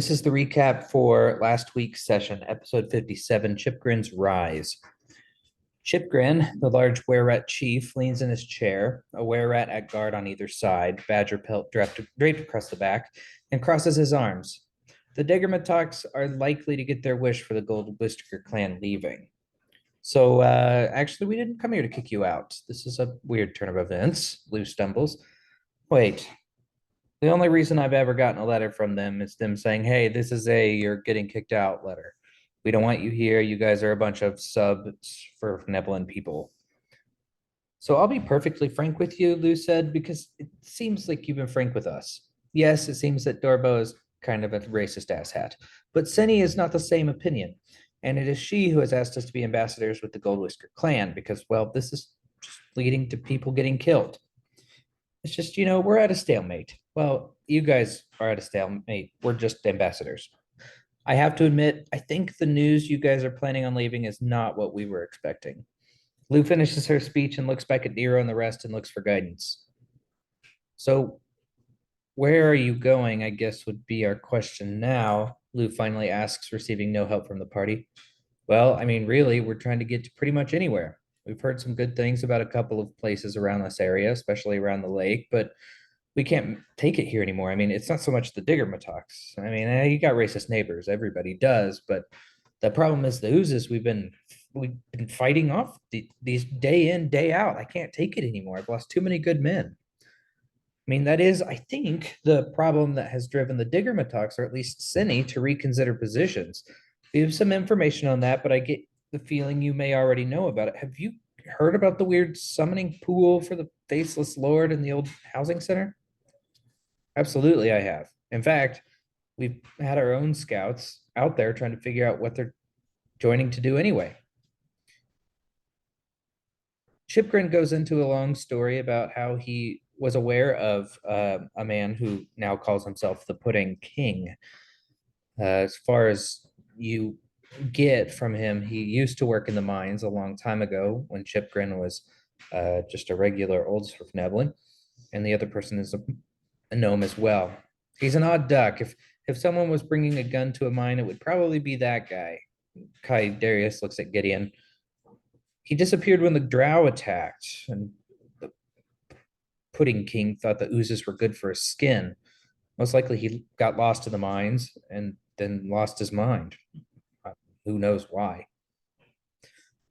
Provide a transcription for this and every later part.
This is the recap for last week's session, episode 57, Chipgrin's Rise. Chipgrin, the large were-rat chief, leans in his chair, a were-rat at guard on either side, badger pelt draped across the back, and crosses his arms. The Diggermatox are likely to get their wish for the Gold Whisker clan leaving. So, actually, we didn't come here to kick you out. This is a weird turn of events. Lou stumbles. Wait, the only reason I've ever gotten a letter from them is them saying, hey, this is a you're getting kicked out letter. We don't want you here. You guys are a bunch of subs for Neblin people. So I'll be perfectly frank with you, Lou said, because it seems like you've been frank with us. Yes, it seems that Dorbo is kind of a racist asshat, but Senny is not the same opinion. And it is she who has asked us to be ambassadors with the Gold Whisker clan because, well, this is just leading to people getting killed. It's just, we're at a stalemate. Well, you guys are at a stalemate. We're just ambassadors. I have to admit, I think the news you guys are planning on leaving is not what we were expecting. Lou finishes her speech and looks back at Nero and the rest and looks for guidance. So, where are you going? I guess would be our question now. Lou finally asks, receiving no help from the party. Well, I mean, really, we're trying to get to pretty much anywhere. We've heard some good things about a couple of places around this area, especially around the lake, but we can't take it here anymore. I mean, it's not so much the Diggermatox. I mean, you got racist neighbors, everybody does, but the problem is the oozes we've been fighting off these day in, day out. I can't take it anymore. I've lost too many good men. I mean, that is, I think, the problem that has driven the Diggermatox, or at least Cinny, to reconsider positions. We have some information on that, but I get the feeling you may already know about it. Have you heard about the weird summoning pool for the Faceless Lord in the old housing center? Absolutely, I have. In fact, we've had our own scouts out there trying to figure out what they're joining to do anyway. Chipgrin goes into a long story about how he was aware of a man who now calls himself the Pudding King. As far as you get from him, he used to work in the mines a long time ago when Chipgrin was just a regular old Neblin, and the other person is a gnome as well. He's an odd duck. If someone was bringing a gun to a mine, it would probably be that guy. Kai Darius looks at Gideon. He disappeared when the drow attacked, and the Pudding King thought the oozes were good for his skin. Most likely he got lost in the mines and then lost his mind. Who knows why?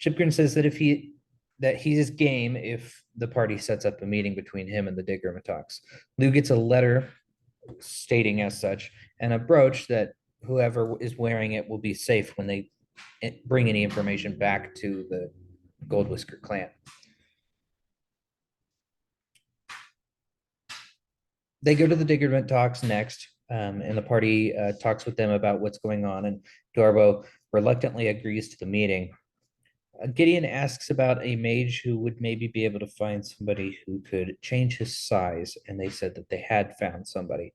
Chipgrin says that he's game if the party sets up a meeting between him and the Diggermatox. Lou gets a letter stating as such and a brooch that whoever is wearing it will be safe when they bring any information back to the Gold Whisker clan. They go to the Diggermatox next, and the party talks with them about what's going on, and Dorbo reluctantly agrees to the meeting. Gideon asks about a mage who would maybe be able to find somebody who could change his size, and they said that they had found somebody.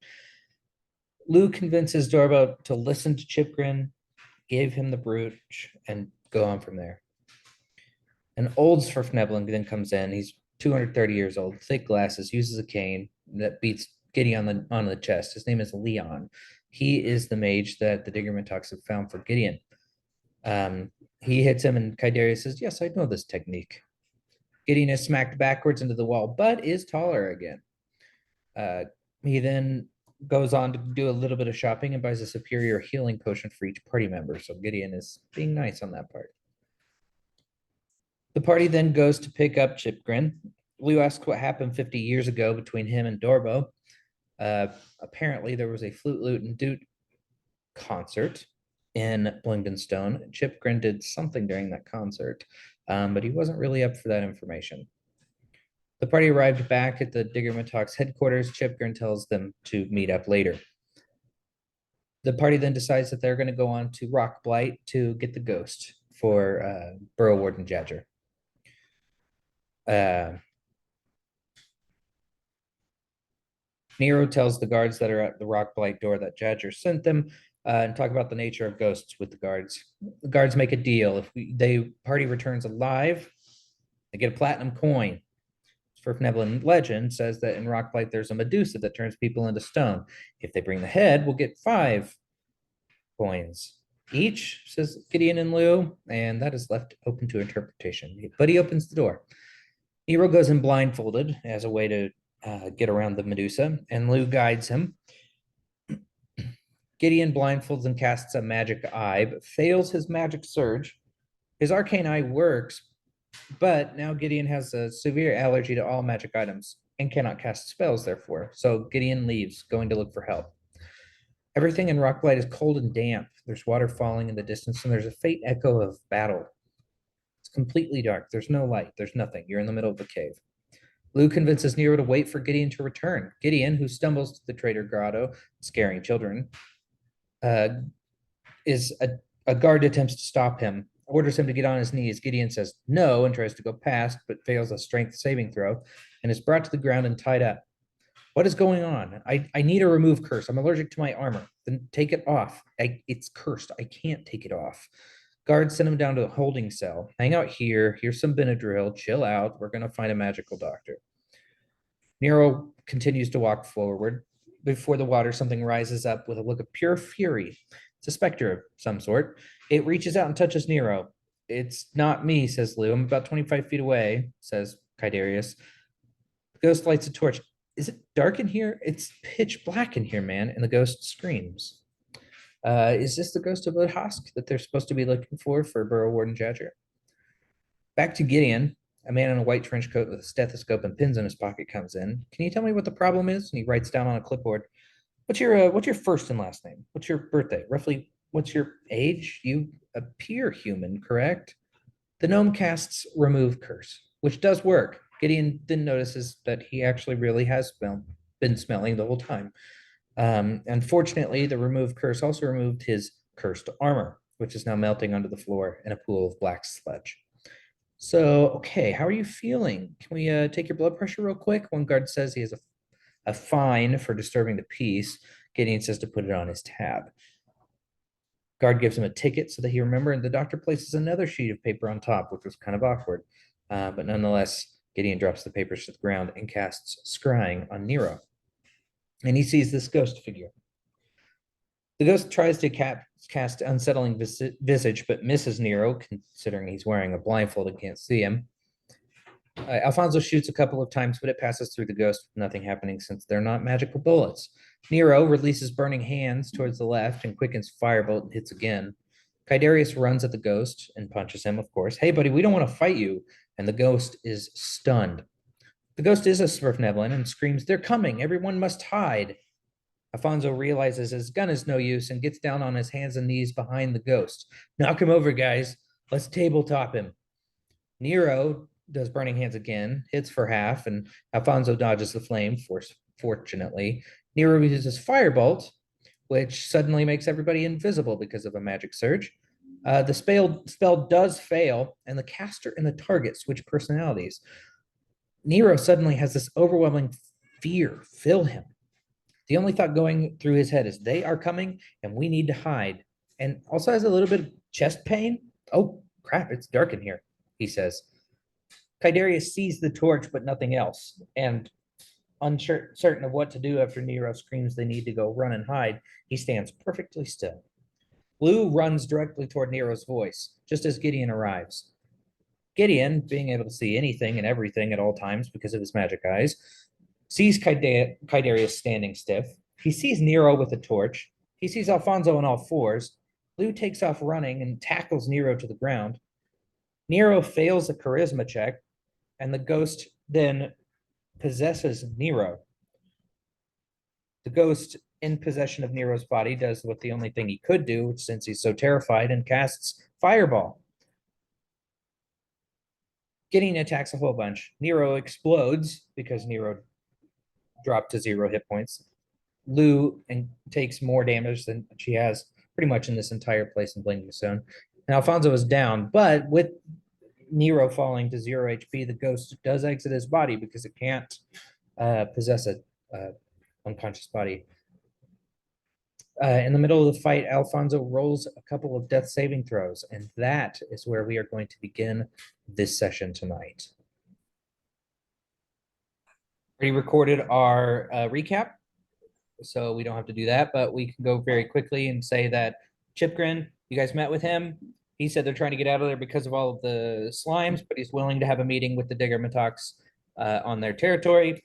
Lou convinces Dorbo to listen to Chipgrin, gave him the brooch, and go on from there. An old Svirfneblin then comes in. He's 230 years old, thick glasses, uses a cane that beats Gideon on the chest. His name is Leon. He is the mage that the Diggermatox have found for Gideon. He hits him, and Kaidarius says, yes, I know this technique. Gideon is smacked backwards into the wall, but is taller again. He then goes on to do a little bit of shopping and buys a superior healing potion for each party member. So Gideon is being nice on that part. The party then goes to pick up Chipgrin. Lou asks what happened 50 years ago between him and Dorbo. Apparently, there was a flute, lute, and dute concert in Blingdenstone. Chipgrin did something during that concert, but he wasn't really up for that information. The party arrived back at the Diggermatox headquarters. Chipgrin tells them to meet up later. The party then decides that they're going to go on to Rock Blight to get the ghost for Burrow Warden Jadger. Nero tells the guards that are at the Rock Blight door that Jadger sent them and talk about the nature of ghosts with the guards. The guards make a deal. If the party returns alive, they get a platinum coin. Svirfneblin legend says that in Rock Blight there's a Medusa that turns people into stone. If they bring the head, we'll get 5 coins each, says Gideon and Lou, and that is left open to interpretation. But he opens the door. Nero goes in blindfolded as a way to get around the Medusa, and Lou guides him. Gideon blindfolds and casts a magic eye, but fails his magic surge. His arcane eye works, but now Gideon has a severe allergy to all magic items and cannot cast spells, therefore. So Gideon leaves, going to look for help. Everything in Rockblight is cold and damp. There's water falling in the distance, and there's a faint echo of battle. It's completely dark. There's no light. There's nothing. You're in the middle of the cave. Lou convinces Nero to wait for Gideon to return. Gideon, who stumbles to the traitor grotto, scaring children, is a guard attempts to stop him, orders him to get on his knees. Gideon says no and tries to go past, but fails a strength saving throw and is brought to the ground and tied up. What is going on? I need a remove curse. I'm allergic to my armor. Then take it off. It's cursed. I can't take it off. Guards send him down to a holding cell. Hang out here. Here's some Benadryl. Chill out. We're going to find a magical doctor. Nero continues to walk forward. Before the water, something rises up with a look of pure fury. It's a specter of some sort. It reaches out and touches Nero. It's not me, says Lou. I'm about 25 feet away, says Kydarius. The ghost lights a torch. Is it dark in here? It's pitch black in here, man. And the ghost screams. Is this the ghost of Odhask that they're supposed to be looking for Burrow Warden Jadger? Back to Gideon. A man in a white trench coat with a stethoscope and pins in his pocket comes in. Can you tell me what the problem is? And he writes down on a clipboard. What's your first and last name? What's your birthday? Roughly, what's your age? You appear human, correct? The gnome casts remove curse, which does work. Gideon then notices that he actually really has been smelling the whole time. Unfortunately, the remove curse also removed his cursed armor, which is now melting onto the floor in a pool of black sludge. So, okay, how are you feeling? Can we take your blood pressure real quick? One guard says he has a fine for disturbing the peace. Gideon says to put it on his tab. Guard gives him a ticket so that he remembers, and the doctor places another sheet of paper on top, which was kind of awkward. But nonetheless, Gideon drops the papers to the ground and casts scrying on Nero. And he sees this ghost figure. The ghost tries to cast unsettling visage, but misses Nero, considering he's wearing a blindfold and can't see him. Alfonso shoots a couple of times, but it passes through the ghost with nothing happening since they're not magical bullets. Nero releases burning hands towards the left and quickens firebolt and hits again. Kydarius runs at the ghost and punches him, of course. Hey, buddy, we don't want to fight you. And the ghost is stunned. The ghost is a Svirfneblin and screams, they're coming. Everyone must hide. Alfonso realizes his gun is no use and gets down on his hands and knees behind the ghost. Knock him over, guys. Let's tabletop him. Nero does burning hands again, hits for half, and Alfonso dodges the flame, fortunately. Nero uses firebolt, which suddenly makes everybody invisible because of a magic surge. The spell does fail, and the caster and the target switch personalities. Nero suddenly has this overwhelming fear fill him. The only thought going through his head is they are coming and we need to hide. And also has a little bit of chest pain. Oh, crap, it's dark in here, he says. Kydarius sees the torch, but nothing else. And uncertain of what to do after Nero screams they need to go run and hide, he stands perfectly still. Lou runs directly toward Nero's voice, just as Gideon arrives. Gideon, being able to see anything and everything at all times because of his magic eyes, sees Kydarius standing stiff. He sees Nero with a torch. He sees Alfonso on all fours. Lou takes off running and tackles Nero to the ground. Nero fails a charisma check, and the ghost then possesses Nero. The ghost in possession of Nero's body does what the only thing he could do, since he's so terrified, and casts Fireball. Gideon attacks a whole bunch. Nero explodes because Nero dropped to 0 hit points. Lou takes more damage than she has pretty much in this entire place in Blingdengstone. And Alfonso is down, but with Nero falling to 0 HP, the ghost does exit his body because it can't possess a unconscious body. In the middle of the fight, Alfonso rolls a couple of death saving throws, and that is where we are going to begin this session tonight. We recorded our recap, so we don't have to do that, but we can go very quickly and say that Chipgrin, you guys met with him. He said they're trying to get out of there because of all of the slimes, but he's willing to have a meeting with the Diggermatox on their territory.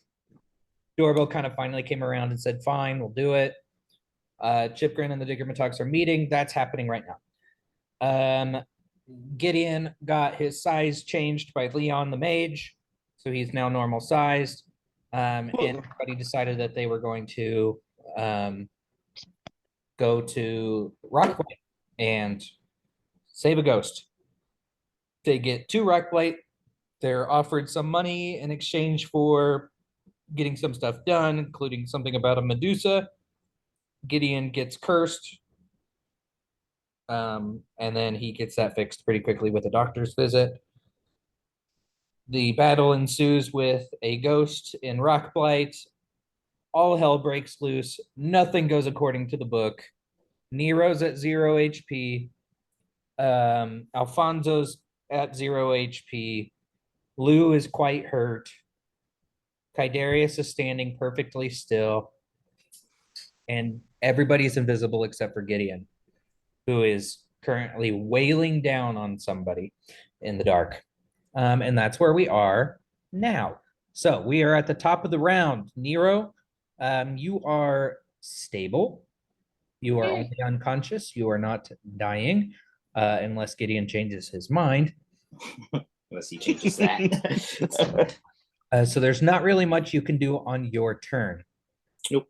Doorbell kind of finally came around and said, fine, we'll do it. Chipgrin and the Diggermatox are meeting. That's happening right now. Gideon got his size changed by Leon the Mage, so he's now normal sized. And everybody decided that they were going to go to Rockpoint and save a ghost. They get 2 Rockblight. They're offered some money in exchange for getting some stuff done, including something about a Medusa. Gideon gets cursed. And then he gets that fixed pretty quickly with a doctor's visit. The battle ensues with a ghost in Rockblight. All hell breaks loose. Nothing goes according to the book. Nero's at 0 HP. Alfonso's at 0 HP. Lou is quite hurt. Kydarius is standing perfectly still. And everybody's invisible except for Gideon, who is currently wailing down on somebody in the dark. And that's where we are now. So we are at the top of the round. Nero, you are stable. You are only unconscious. You are not dying, unless Gideon changes his mind. Unless he changes that. So there's not really much you can do on your turn. Nope.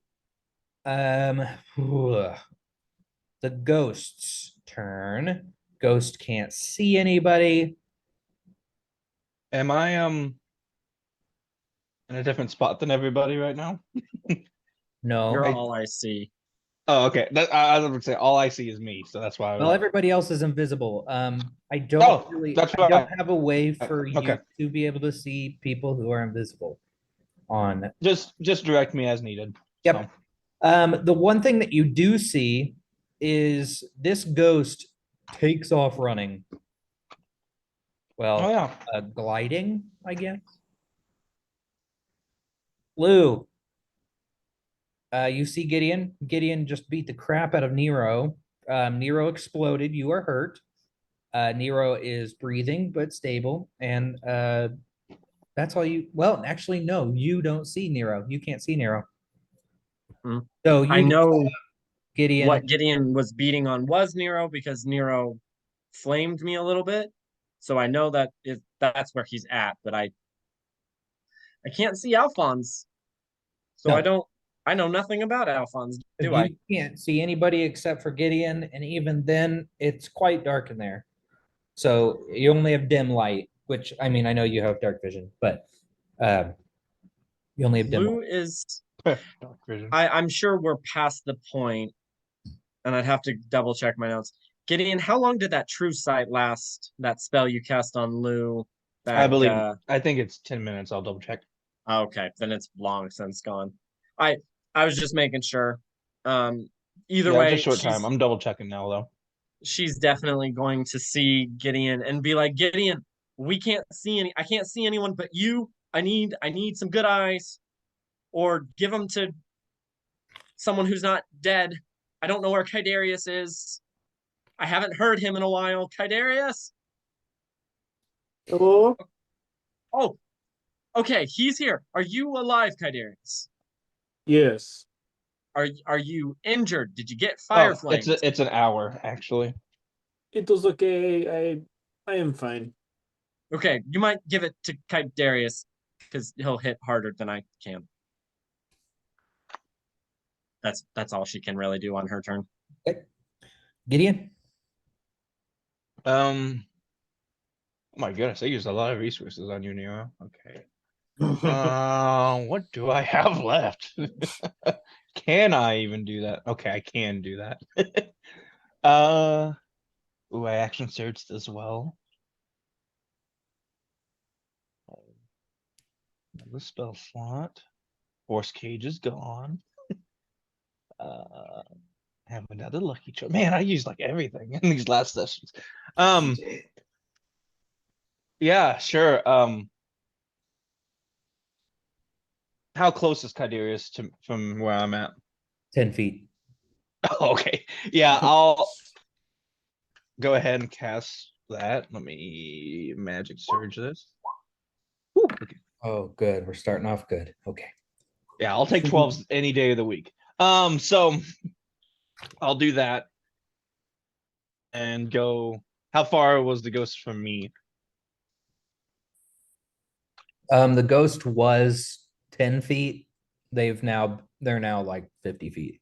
The ghost's turn. Ghost can't see anybody. Am I in a different spot than everybody right now? No. You're all I see. Oh, okay. I was gonna say all I see is me, so that's why. Well, everybody else is invisible. I don't I don't have a way for okay. you to be able to see people who are invisible on. Just direct me as needed. Yep. So. The one thing that you do see is this ghost takes off running. Well, oh yeah, gliding, I guess. Lou, you see Gideon. Gideon just beat the crap out of Nero. Nero exploded. You are hurt. Nero is breathing but stable, and that's all you. Well, actually, no, you don't see Nero. You can't see Nero. Hmm. So you I know Gideon. what Gideon was beating on was Nero because Nero flamed me a little bit. So I know that that's where he's at, but I can't see Alphonse. So No. I know nothing about Alphonse, do You I? can't see anybody except for Gideon, and even then, it's quite dark in there. So you only have dim light, which I mean, I know you have dark vision, but you only have dim Lou light. is dark vision. I'm sure we're past the point, and I'd have to double check my notes. Gideon, how long did that true sight last? That spell you cast on Lou? I believe. I think it's 10 minutes. I'll double check. Okay, then it's long since gone. I was just making sure. Either way, just short time. I'm double checking now though. She's definitely going to see Gideon and be like, Gideon, I can't see anyone but you. I need some good eyes, or give them to someone who's not dead. I don't know where Kydarius is. I haven't heard him in a while. Kydarius? Hello? Oh, okay, he's here. Are you alive, Kydarius? Yes. Are you injured? Did you get fire flames? It's an hour actually. It was okay. I am fine. Okay, you might give it to Kydarius because he'll hit harder than I can. That's all she can really do on her turn. Okay. Gideon? Oh my goodness, I used a lot of resources on you, Nero. Okay. What do I have left? Can I even do that? Okay, I can do that. Ooh, I action searched as well. The spell slot. Horse cage is gone. Have another lucky charm. Man, I used like everything in these last sessions. Yeah, sure. How close is Kydarius from where I'm at? 10 feet. Okay. Yeah, I'll go ahead and cast that. Let me magic surge this. Whew, okay. Oh, good. We're starting off good. Okay. Yeah, I'll take 12s any day of the week. So I'll do that and go. How far was the ghost from me? The ghost was 10 feet. They're now like 50 feet.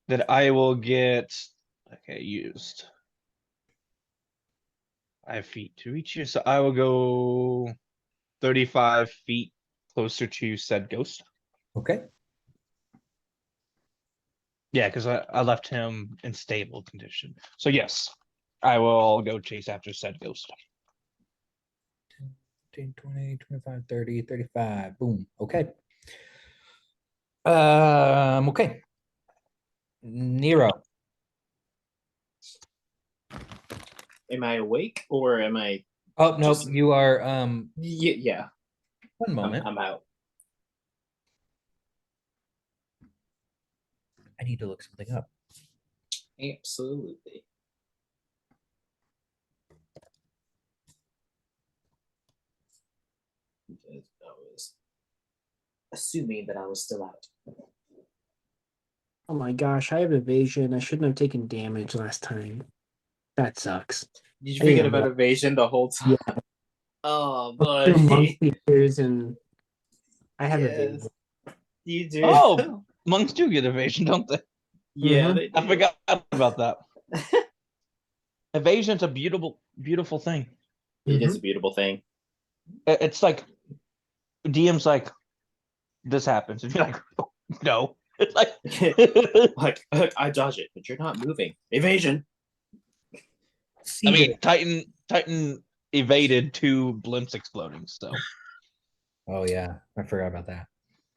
That I will get. Okay, used 5 feet to reach you, so I will go 35 feet closer to said ghost. Okay. Yeah, because I left him in stable condition. So yes, I will go chase after said ghost. 15, 20, 25, 30, 35. Boom. Okay. Okay. Nero. Am I awake or am I? Oh, no, Just- you are Yeah. one moment. I'm out. I need to look something up. Absolutely. Because I was assuming that I was still out. Oh my gosh, I have evasion. I shouldn't have taken damage last time. That sucks. Did you Yeah, forget about but- evasion the whole time? Oh, Two monk buddy. eaters and I have Yes. evasion. You do. Oh, monks do get evasion, don't they? Yeah, Mhm. they I do. forgot about that. Evasion's a beautiful, beautiful thing. It is a beautiful thing. It's like DM's like, this happens, and you're like, no. It's like, Like, I dodge it, but you're not moving. Evasion. I mean, Titan evaded 2 blimps exploding, so Oh yeah, I forgot about that.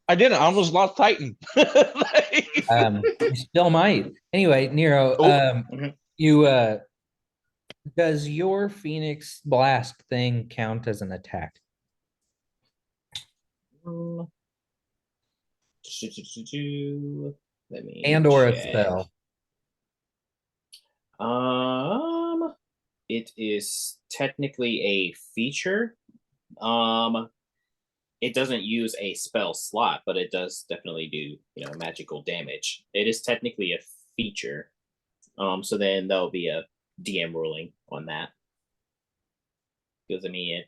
I didn't. I almost lost Titan. You still might. Anyway, Nero, Oh. Mhm. you does your Phoenix Blast thing count as an attack? Um, Let me And or a check. spell? It is technically a feature. It doesn't use a spell slot, but it does definitely do, magical damage. It is technically a feature. So then there'll be a DM ruling on that. Because I mean it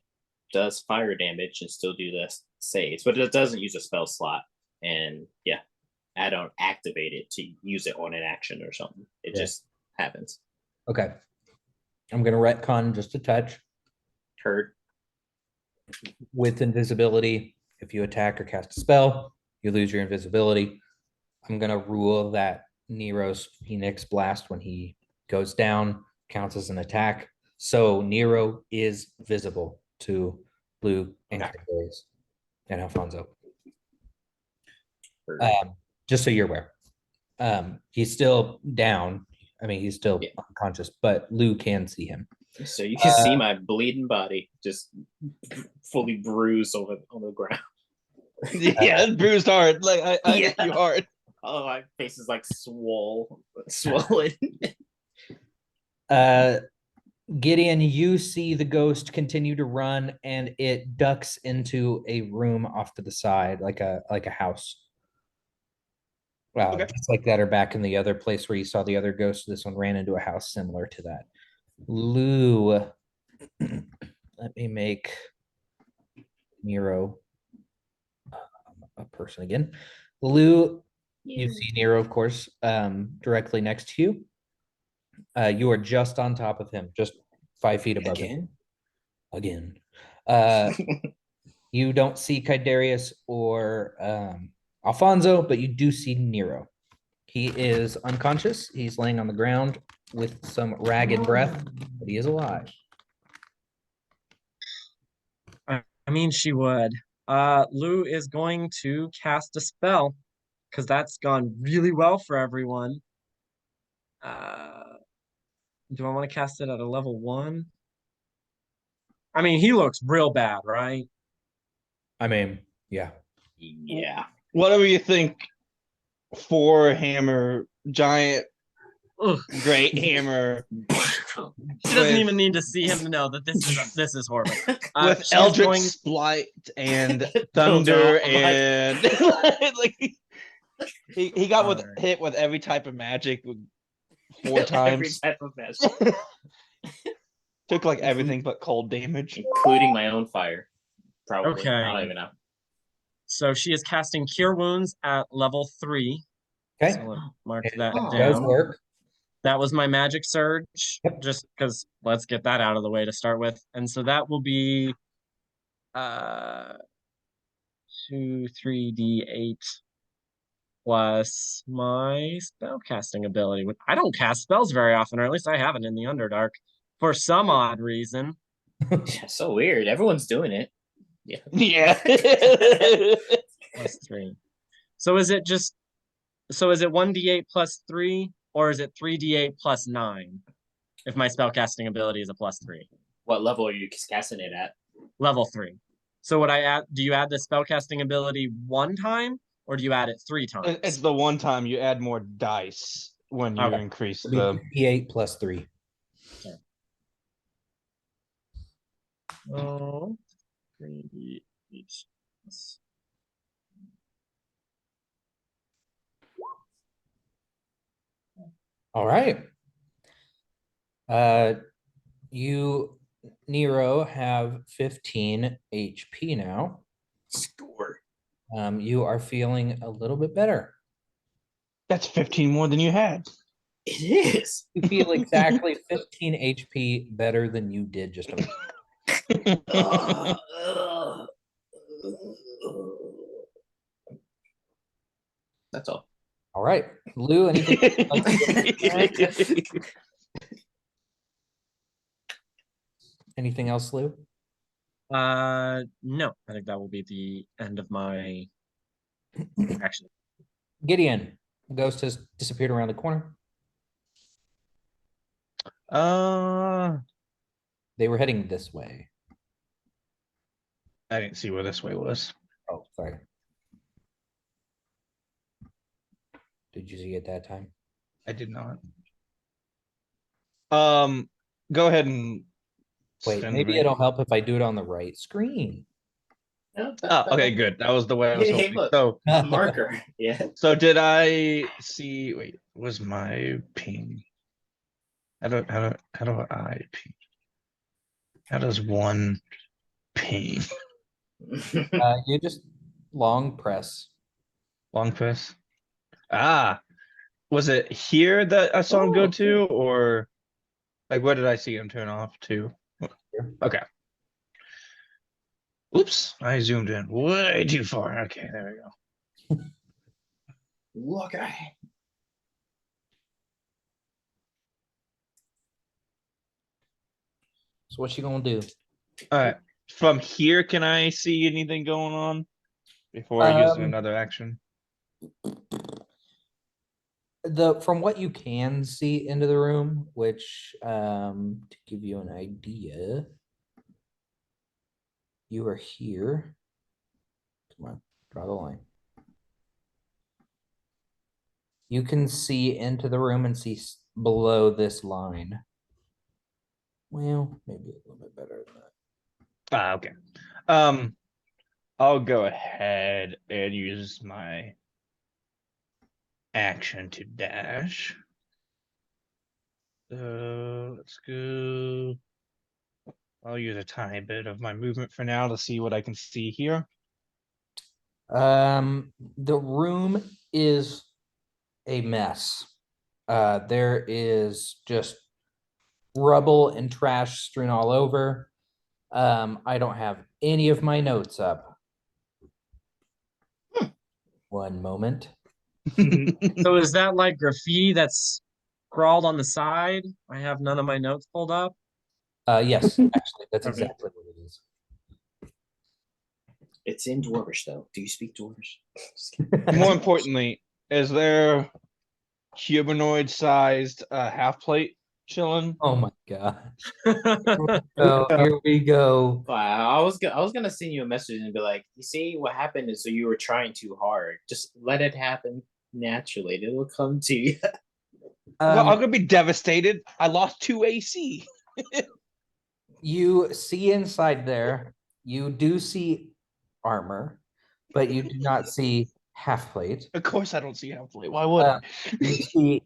does fire damage and still do the saves, but it doesn't use a spell slot. And yeah, I don't activate it to use it on an action or something. It Yeah. just happens. Okay. I'm gonna retcon just a touch. Heard. With invisibility, if you attack or cast a spell, you lose your invisibility. I'm gonna rule that Nero's Phoenix Blast, when he goes down, counts as an attack. So Nero is visible to Blue and Okay. Cadaris and Alfonso. Heard. Just so you're aware. He's still down. I mean, he's still Yeah. unconscious, but Lou can see him. So you can see my bleeding body just fully bruised on the ground. Yeah, it's bruised hard. Like I hit Yeah. you hard. Oh, my face is like swollen. Gideon, you see the ghost continue to run, and it ducks into a room off to the side, like a house. Wow, Okay. just like that, or back in the other place where you saw the other ghost. This one ran into a house similar to that. Lou, let me make Nero a person again. Lou, you see Nero, of course, directly next to you. You are just on top of him, just 5 feet above him. Again. You don't see Kaidarius or Alfonso, but you do see Nero. He is unconscious. He's laying on the ground with some ragged breath, but he is alive. I mean, she would. Lou is going to cast a spell because that's gone really well for everyone. Do I want to cast it at a level 1? I mean, he looks real bad, right? I mean, yeah. Yeah. Whatever you think, 4 hammer giant ugh. Great hammer She doesn't with- even need to see him to know that this is horrible. with she's Eldritch going- Spite and Built Thunder up, and like he got with Alright. hit with every type of magic 4 Every times. type of magic, Took like everything but cold damage. including my own fire. Probably. Okay. I don't even know. So she is casting Cure Wounds at level 3. Okay, So let's mark It that Oh. does down. work. That was my magic surge, Yep. just because let's get that out of the way to start with. And so that will be 2, 3d8 plus my spell casting ability. I don't cast spells very often, or at least I haven't in the Underdark for some odd reason. Yeah, so weird. Everyone's doing it. Yeah. Yeah. Plus 3. So is it 1d8 plus 3, or is it 3d8 plus 9? If my spell casting ability is a plus 3. What level are you casting it at? Level 3. So would I add? Do you add the spellcasting ability one time, or do you add it 3 times? It's the one time you add more dice when you Okay. increase It'll the. be 8 plus 3. Oh, 3d8 plus- All right. You, Nero, have 15 HP now. Score. You are feeling a little bit better. That's 15 more than you had. It is. You feel exactly 15 HP better than you did just a moment. That's all. All right. Lou, anything? Anything else, Lou? No, I think that will be the end of my action. Gideon, ghost has disappeared around the corner. They were heading this way. I didn't see where this way was. Oh, sorry. Did you see it that time? I did not. Go ahead and Wait, send maybe me. it'll help if I do it on the right screen. Oh, okay, good. That was the way I was Hey, hoping. look. So, A marker. Yeah. so did I see? Wait, was my ping? How do I ping? How does one ping? You just long press. Long press. Ah, was it here that I saw him go Oh, to, or like where did I see him turn off to? Okay. Oops, I zoomed in way too far. Okay, there we go. Look at it. So what's she gonna do? All right, from here, can I see anything going on before I use Um, another action? From what you can see into the room, which to give you an idea, you are here. Come on, draw the line. You can see into the room and see below this line. Well, maybe a little bit better than that. Ah, okay. I'll go ahead and use my action to dash. So let's go. I'll use a tiny bit of my movement for now to see what I can see here. The room is a mess. There is just rubble and trash strewn all over. I don't have any of my notes up. One moment. So is that like graffiti that's scrawled on the side? I have none of my notes pulled up. Yes, actually, that's Okay. exactly what it is. It's in Dwarvish, though. Do you speak Dwarvish? Just kidding. More importantly, is there humanoid-sized half plate chilling? Oh my god. So here we go. I was gonna send you a message and be like, you see, what happened is so you were trying too hard. Just let it happen naturally. It'll come to you. Well, I'm Um, gonna be devastated. I lost 2 AC. you see inside there, you do see armor, but you do not see half plate. Of course, I don't see half plate. Why would I?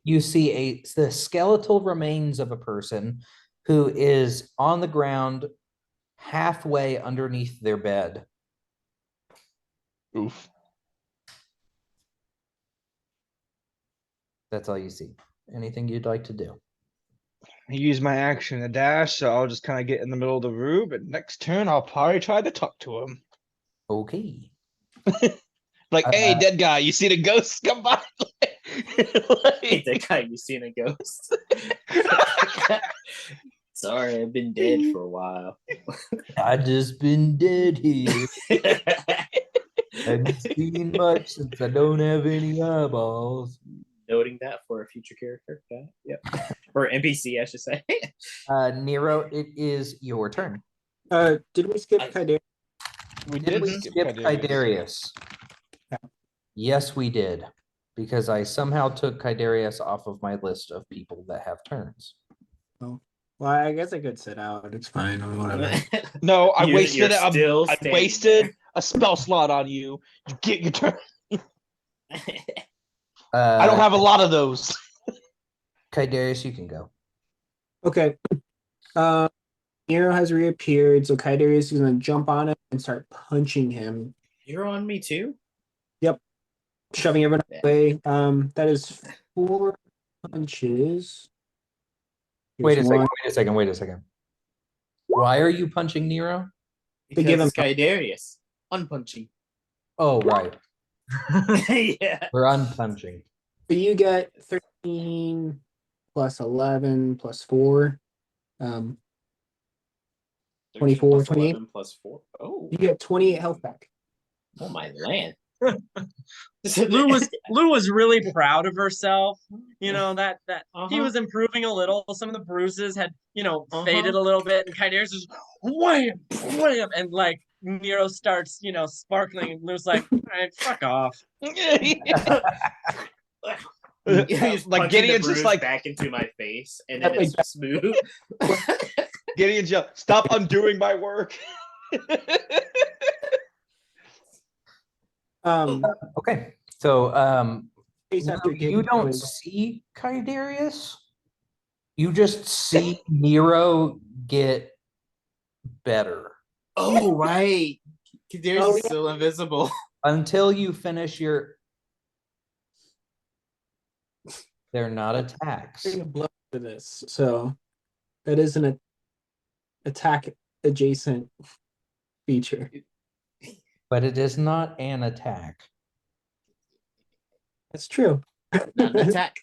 You see the skeletal remains of a person who is on the ground halfway underneath their bed. Oof. That's all you see. Anything you'd like to do? I use my action to dash, so I'll just kind of get in the middle of the room. And next turn, I'll probably try to talk to him. Okay. Like, hey, Uh, dead guy, you see the ghosts come by? Hey, that guy, you seen a ghost? Sorry, I've been dead for a while. I just been dead here. Haven't seen much since I don't have any eyeballs. Noting that for a future character. Okay. Yep. Or NPC, I should say. Nero, it is your turn. Did we skip I- Kadir? We Did we skip skip Kydarius. Kydarius? Yes, we did. Because I somehow took Kydarius off of my list of people that have turns. Well, I guess I could sit out. It's fine. Or whatever. No, I You're wasted it. still I standing wasted there. a spell slot on you. You get your turn. Uh, I don't have a lot of those. Kydarius, you can go. Okay. Nero has reappeared, so Kydarius is gonna jump on him and start punching him, You're on me too? shoving everyone away. That is 4 punches. Wait a Here's second, one. wait a second. Why are you punching Nero? They give Because him- Skydarius. Unpunching. Oh, right. Yeah. We're unpunching. So you get 13 plus 11 plus 4. 24, 13 plus 28. 11 plus 4. Oh, You get 28 health back. oh my land. Lou was really proud of herself. You know that he Uh-huh. was improving a little. Some of the bruises had Uh-huh. faded a little bit, and Kydarius just wham, wham, and like Nero starts sparkling, and Lou's like, "Hey, fuck off." He's Like punching the Gideon's bruise just like back into my face, and then Like it's smooth. Gideon's yell, stop undoing my work. Okay. So Chase after you Gideon don't was- see Kydarius. You just see Nero get better Oh, right. There's Oh, yeah. still invisible. until you finish your. They're not attacks. getting a blow for this, so that is an attack adjacent feature. But it is not an attack. That's true. Not an attack.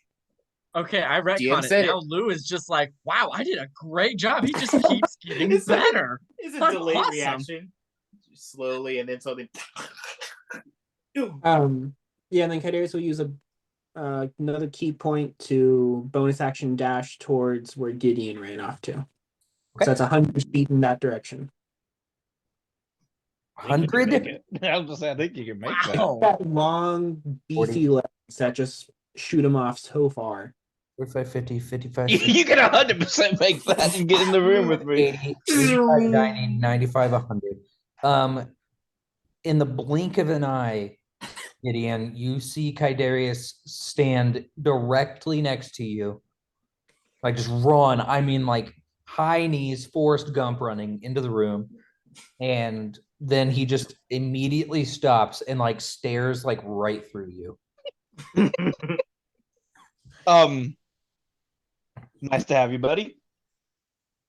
Okay, I retcon DM it. said Now it. Lou is just like, "Wow, I did a great job." He just keeps getting It's like- better. It's a That's delayed awesome. reaction. Slowly, and then something. Yeah, and then Kydarius will use another key point to bonus action dash towards where Gideon ran off to. Okay. So that's 100 feet in that direction. I think you can 100? make it. I was just saying, I think you can make that. Wow. That long, 40. beefy legs that just shoot him off so far. 45, 50, 55, You can 100% make that and get in the room with me. 80, 85, 90, 95, 100. In the blink of an eye, Gideon, you see Kydarius stand directly next to you. Like just run. I mean, like high knees, Forrest Gump running into the room. And then he just immediately stops and like stares like right through you. Nice to have you, buddy.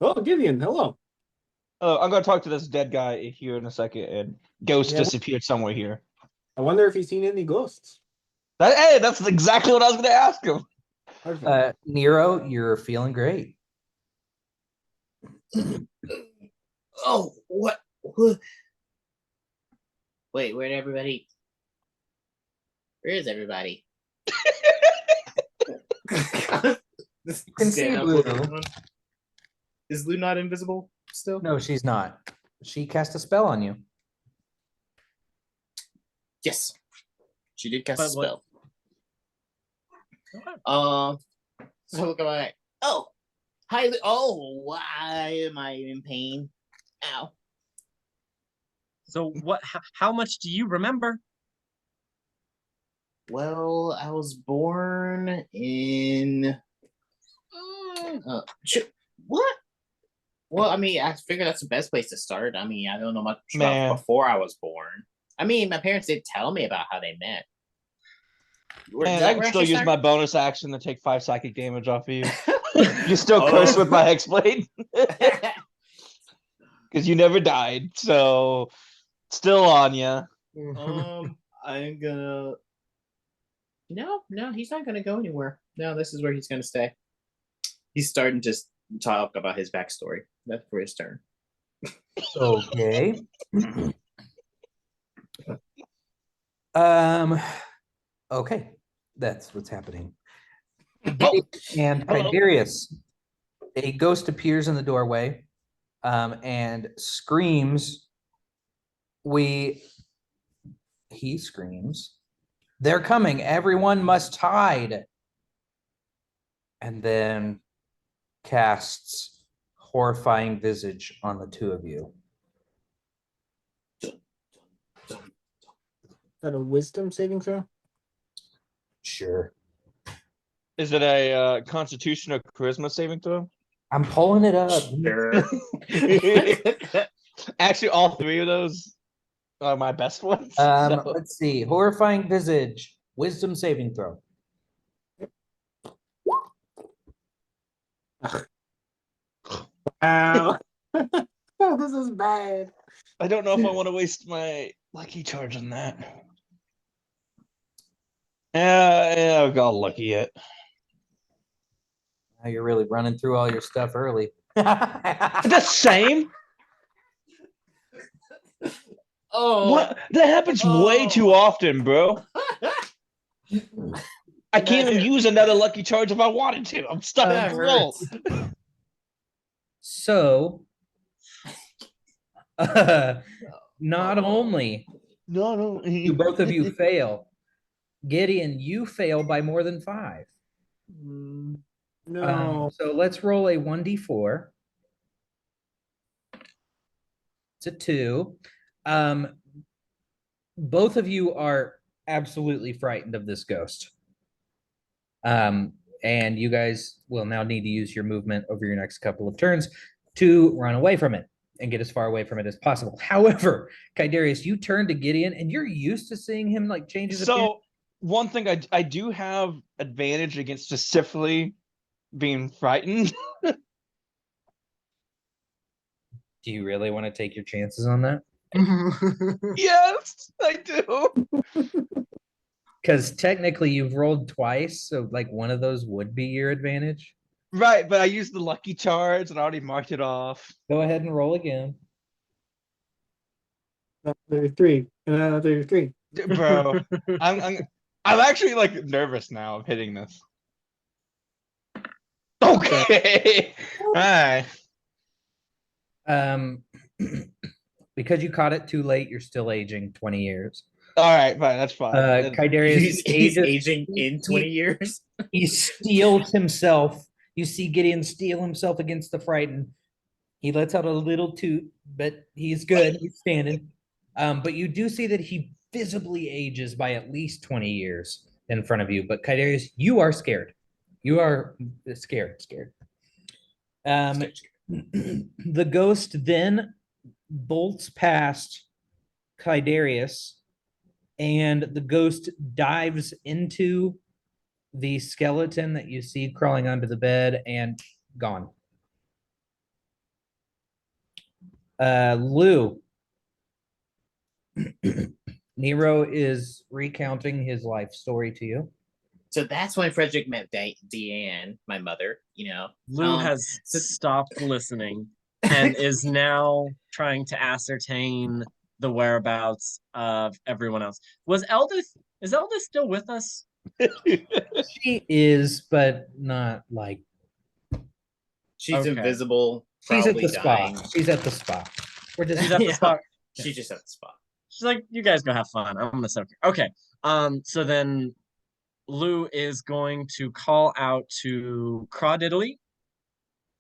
Oh, Gideon, hello. I'm gonna talk to this dead guy here in a second, and Ghost Yeah, disappeared somewhere here. I wonder if he's seen any ghosts. Hey, that's exactly what I was gonna ask him. Perfect. Nero, you're feeling great. Oh, what? Wait, where'd everybody? Where is everybody? You can see Lou. Is Lou not invisible still? No, she's not. She cast a spell on you. Yes, she did cast a But what- spell. So look away. Oh, hi. Oh, why am I in pain? Ow. So what? How much do you remember? Well, I was born in. What? Well, I mean, I figure that's the best place to start. I mean, I don't know much Man. about before I was born. I mean, my parents did tell me about how they met. And I can still use my bonus action to take 5 psychic damage off of you. my. You still curse with my Hexblade because you never died, so still on you. I'm gonna. No, he's not gonna go anywhere. No, this is where he's gonna stay. He's starting to talk about his backstory. That's for his turn. Okay. Okay, that's what's happening. Oh, And hello. Tiberius, a ghost appears in the doorway, and screams. He screams, "They're coming! Everyone must hide!" And then casts horrifying visage on the two of you. Is that a wisdom saving throw? Sure. Is it a Constitution or Charisma saving throw? I'm pulling it up. Sure. Actually, all 3 of those are my best ones. so- Let's see. Horrifying visage. Wisdom saving throw. Wow. This is bad. I don't know if I want to waste my lucky charge on that. Yeah, I've got lucky it. Now you're really running through all your stuff early. The same? Oh. What? That happens way too often, bro. I can't even use another lucky charge if I wanted to. I'm stuck That in roll. So, not only No. do both of you fail, Gideon, you fail by more than 5. No. So let's roll a 1d4. It's a 2. Both of you are absolutely frightened of this ghost. And you guys will now need to use your movement over your next couple of turns to run away from it and get as far away from it as possible. However, Kaidarius, you turn to Gideon and you're used to seeing him like change his appearance. So one thing I do have advantage against specifically being frightened. Do you really want to take your chances on that? Yes, I do. Because technically you've rolled twice, so like one of those would be your advantage. Right, but I used the lucky charge and I already marked it off. Go ahead and roll again. Another 3. Another 3. Bro, I'm actually like nervous now of hitting this. Okay. All right. Because you caught it too late, you're still aging 20 years. All right, fine, that's fine. Kaidarius He's ages, aging in 20 years. he steels himself. You see Gideon steel himself against the frightened. He lets out a little toot, but he's good. He's standing. But you do see that he visibly ages by at least 20 years in front of you. But Kaidarius, you are scared. You are scared. The ghost then bolts past Kaidarius, and the ghost dives into the skeleton that you see crawling onto the bed and gone. Lou. Nero is recounting his life story to you. So that's when Frederick met Deanne, my mother, you know. Lou has stopped listening and is now trying to ascertain the whereabouts of everyone else. Is Eldith still with us? She is, but not like She's Okay. invisible. she's at Probably the dying. spot. She's at the spot. We're just She's at the Yeah. spot. She's just at the spot. She's like, you guys go have fun. I'm gonna soak. Okay. So then Lou is going to call out to Crawdiddly,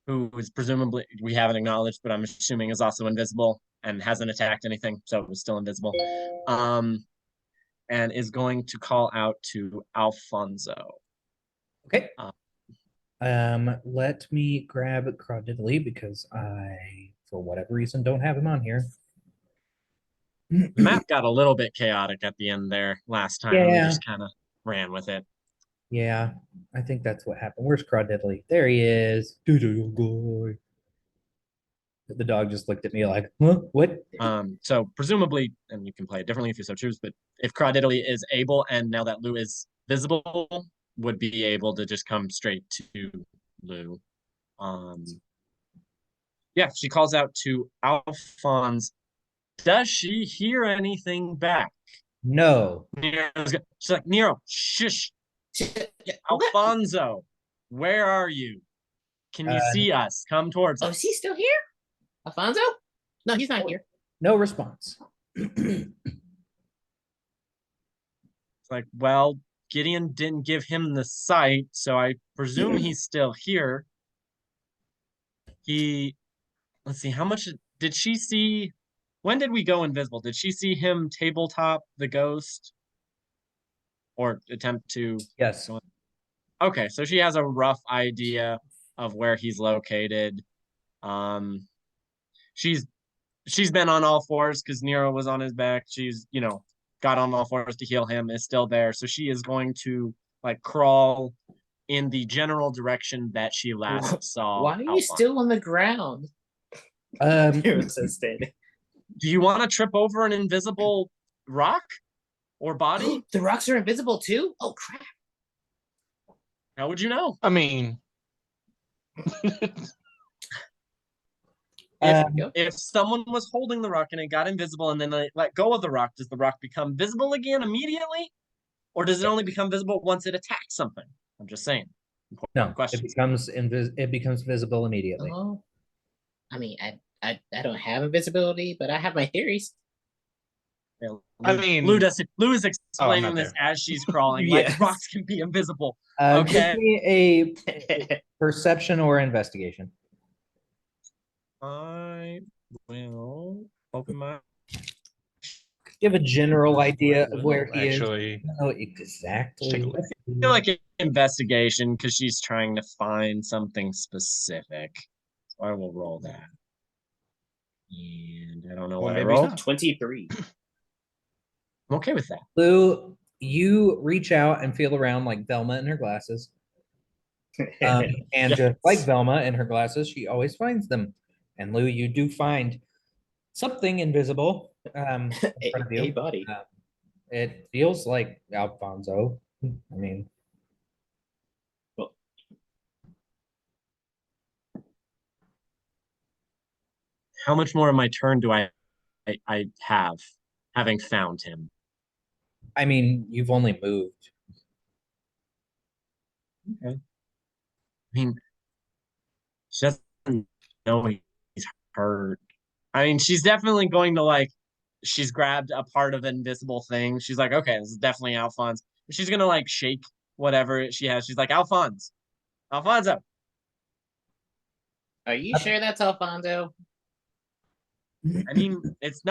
who is presumably, we haven't acknowledged, but I'm assuming is also invisible and hasn't attacked anything, so it was still invisible. And is going to call out to Alfonso. Okay. Uh, Let me grab Crawdiddly because I, for whatever reason, don't have him on here. The map got a little bit chaotic at the end there last time. And we Yeah. just kind of ran with it. Yeah, I think that's what happened. Where's Crawdiddly? There he is. The dog just looked at me like, huh? What? So presumably, and you can play it differently if you so choose, but if Crawdiddly is able, and now that Lou is visible, would be able to just come straight to Lou. Yeah, she calls out to Alphonse. Does she hear anything back? No. She's like, Nero, shush. Alfonso, where are you? Can you see us? Come towards Oh, us. is he still here? Alfonso? No, he's not here. No response. It's like, well, Gideon didn't give him the sight, so I presume he's still here. Let's see, how much did she see? When did we go invisible? Did she see him tabletop the ghost? Or attempt to? Yes. Okay, so she has a rough idea of where he's located. She's been on all fours because Nero was on his back. She's, got on all fours to heal him, is still there. So she is going to like crawl in the general direction that she last saw. Why are you still on the ground? Nero's standing. Do you want to trip over an invisible rock or body? The rocks are invisible too? Oh crap. How would you know? I mean, If someone was holding the rock and it got invisible and then they let go of the rock, does the rock become visible again immediately? Or does it only become visible once it attacks something? I'm just saying. No, Question. it becomes visible immediately. Oh. I mean, I don't have invisibility, but I have my theories. I mean, Lou is explaining not this there. as she's crawling. Yes. Like rocks can be invisible. Give Okay. me a perception or investigation. I will open my. Give a general idea of where he actually, is. No, exactly. take a look. I feel like an investigation because she's trying to find something specific. So I will roll that. And I don't know Well, what I maybe rolled. not. 23. I'm okay with that. Lou, you reach out and feel around like Velma in her glasses. And Yes. just like Velma in her glasses, she always finds them. And Lou, you do find something invisible in front of you. A body. It feels like Alfonso. I mean, How much more of my turn do I have having found him? you've only moved. Okay. I mean, she doesn't know he's hurt. I mean, she's definitely going to she's grabbed a part of an invisible thing. She's like, okay, this is definitely Alphonse. She's gonna shake whatever she has. She's like, Alphonse, Alfonso. Are you sure that's Alfonso? I mean, it's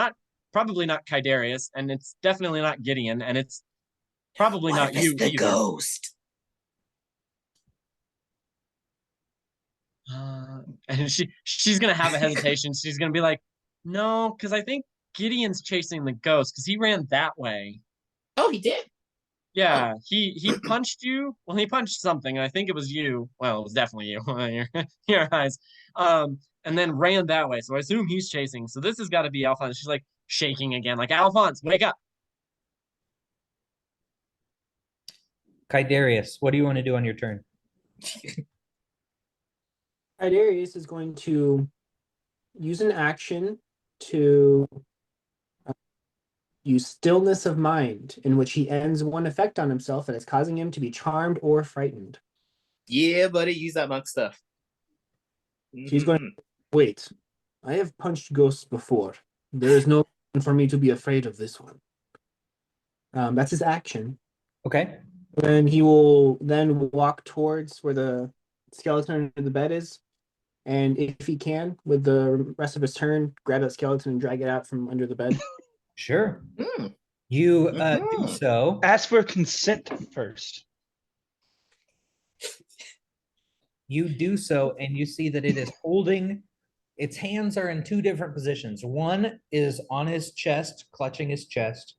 probably not Kydarius, and it's definitely not Gideon, and it's probably What not if it's you the either. ghost? And she's gonna have a hesitation. She's gonna be like, no, because I think Gideon's chasing the ghost because he ran that way. Oh, he did. Yeah, he punched you. Well, he punched something, and I think it was you. Well, it was definitely you. Your eyes. And then ran that way. So I assume he's chasing. So this has got to be Alphonse. She's shaking again, like Alphonse, wake up. Kydarius, what do you want to do on your turn? Darius is going to use an action to use stillness of mind, in which he ends one effect on himself that is causing him to be charmed or frightened. Yeah, buddy, use that monk stuff. She's going, wait, I have punched ghosts before. There is no reason for me to be afraid of this one. That's his action. Okay. Then he will then walk towards where the skeleton under the bed is. And if he can, with the rest of his turn, grab that skeleton and drag it out from under the bed. Sure. Hmm. You do Mhm. so. Ask for consent first. You do so, and you see that it is holding. Its hands are in two different positions. One is on his chest, clutching his chest,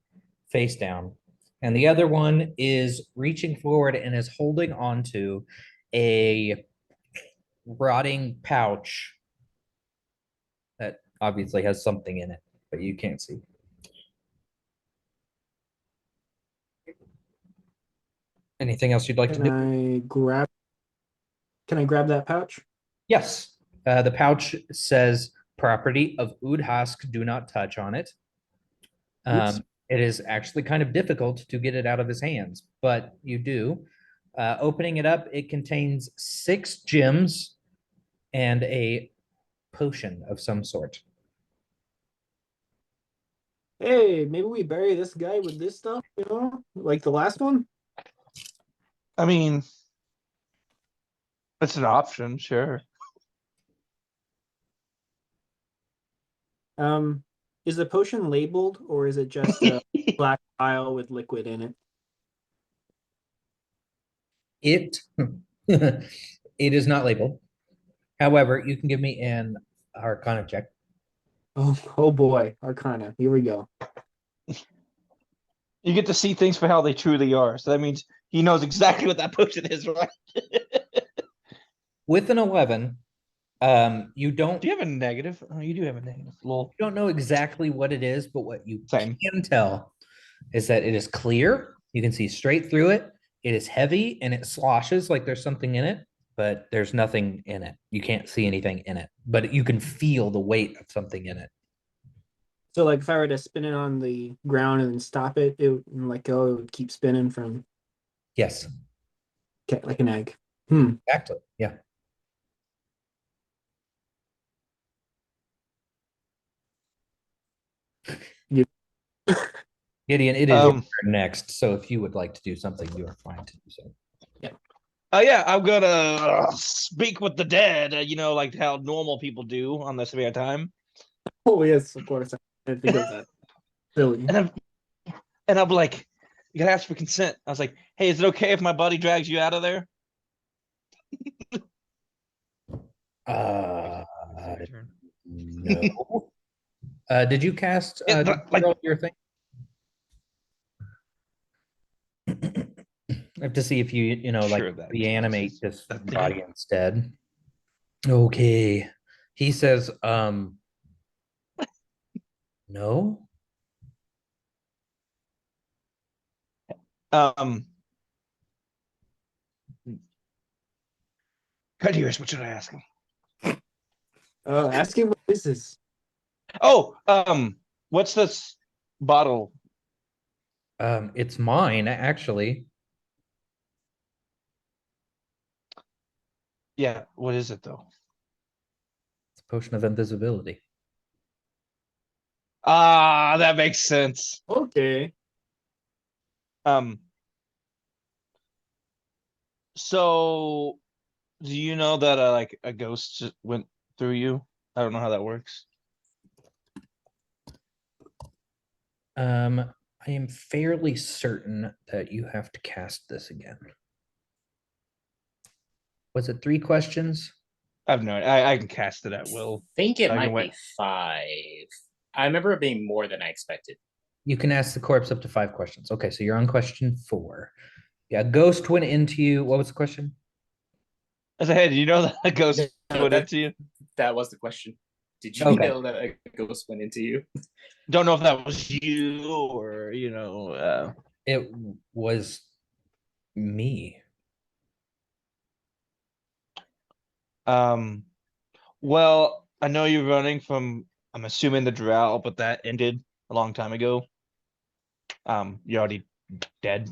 face down, and the other one is reaching forward and is holding onto a rotting pouch that obviously has something in it, but you can't see. Anything else you'd like to do? Can I grab that pouch? Yes. The pouch says property of Udhask, do not touch on it. Oops. It is actually kind of difficult to get it out of his hands, but you do. Opening it up, it contains 6 gems and a potion of some sort. Hey, maybe we bury this guy with this stuff, like the last one? I mean, it's an option, sure. Is the potion labeled or is it just a black vial with liquid in it? It it is not labeled. However, you can give me an Arcana check. Oh boy, Arcana. Here we go. You get to see things for how they truly are. So that means he knows exactly what that potion is, right? With an 11, you don't Do you have a negative? Oh, you do have a negative. Lol. you don't know exactly what it is, but what you Same. can tell is that it is clear. You can see straight through it. It is heavy and it sloshes like there's something in it, but there's nothing in it. You can't see anything in it, but you can feel the weight of something in it. So like if I were to spin it on the ground and then stop it, it would let go, it would keep spinning from Yes, like an egg. exactly. Yeah. Gideon, it is your turn next. So if you would like to do something, you are fine to do so. Yeah, I'm gonna speak with the dead. Like how normal people do on this amount of time. Oh yes, of course. I didn't think of that. Silly. And I'm like, you gotta ask for consent. I was like, hey, is it okay if my buddy drags you out of there? No. Did you cast Like, your thing? I have to see if you Sure, like that reanimate counts this as a thing. body instead. Okay. He says, no. Cuddyers, what should I ask him? Ask him what this is. Oh, what's this bottle? It's mine, actually. Yeah, what is it though? It's a potion of invisibility. Ah, that makes sense. Okay. So do you know that like a ghost just went through you? I don't know how that works. I am fairly certain that you have to cast this again. Was it 3 questions? I have no. I can cast it at will. I think it I can might be wait. 5. I remember it being more than I expected. You can ask the corpse up to 5 questions. Okay, so you're on question 4. Yeah, ghost went into you. What was the question? As a head, you know that a ghost No, went that- into you? That was the question. Did you Okay. know that a ghost went into you? Don't know if that was you or It was me. Well, I know you're running from, I'm assuming the drought, but that ended a long time ago. You're already dead.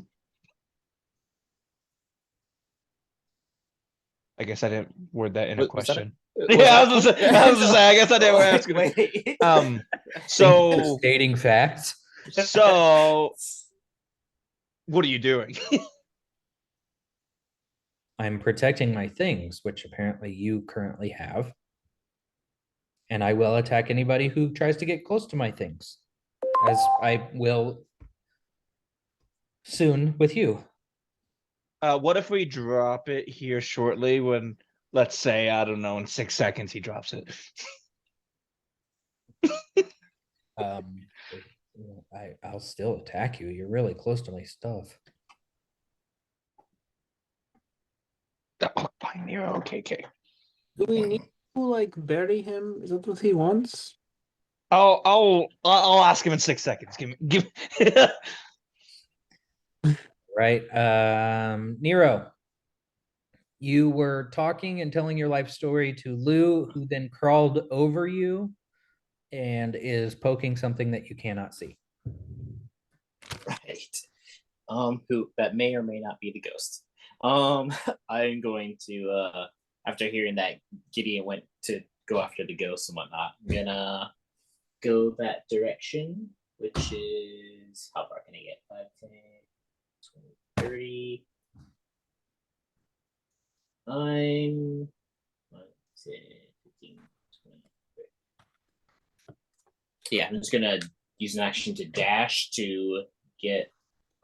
I guess I didn't word that in a Was that question. Was Yeah, I that- was gonna say, I guess I didn't ask it. Wait. So Stating facts. so what are you doing? I'm protecting my things, which apparently you currently have. And I will attack anybody who tries to get close to my things, as I will soon with you. What if we drop it here shortly when, let's say, I don't know, in 6 seconds he drops it. Um, I'll still attack you. You're really close to my stuff. Oh, fine, Nero. Okay, okay. Do we need to like bury him? Is that what he wants? I'll ask him in 6 seconds. Give. Right. Nero, you were talking and telling your life story to Lou, who then crawled over you and is poking something that you cannot see. Right. Who that may or may not be the ghost. I'm going to after hearing that Gideon went to go after the ghost and whatnot, I'm gonna go that direction, which is how far can I get? 5, 10, 20, 30. I'm 1, 10, 15, 20, 30. Yeah, I'm just gonna use an action to dash to get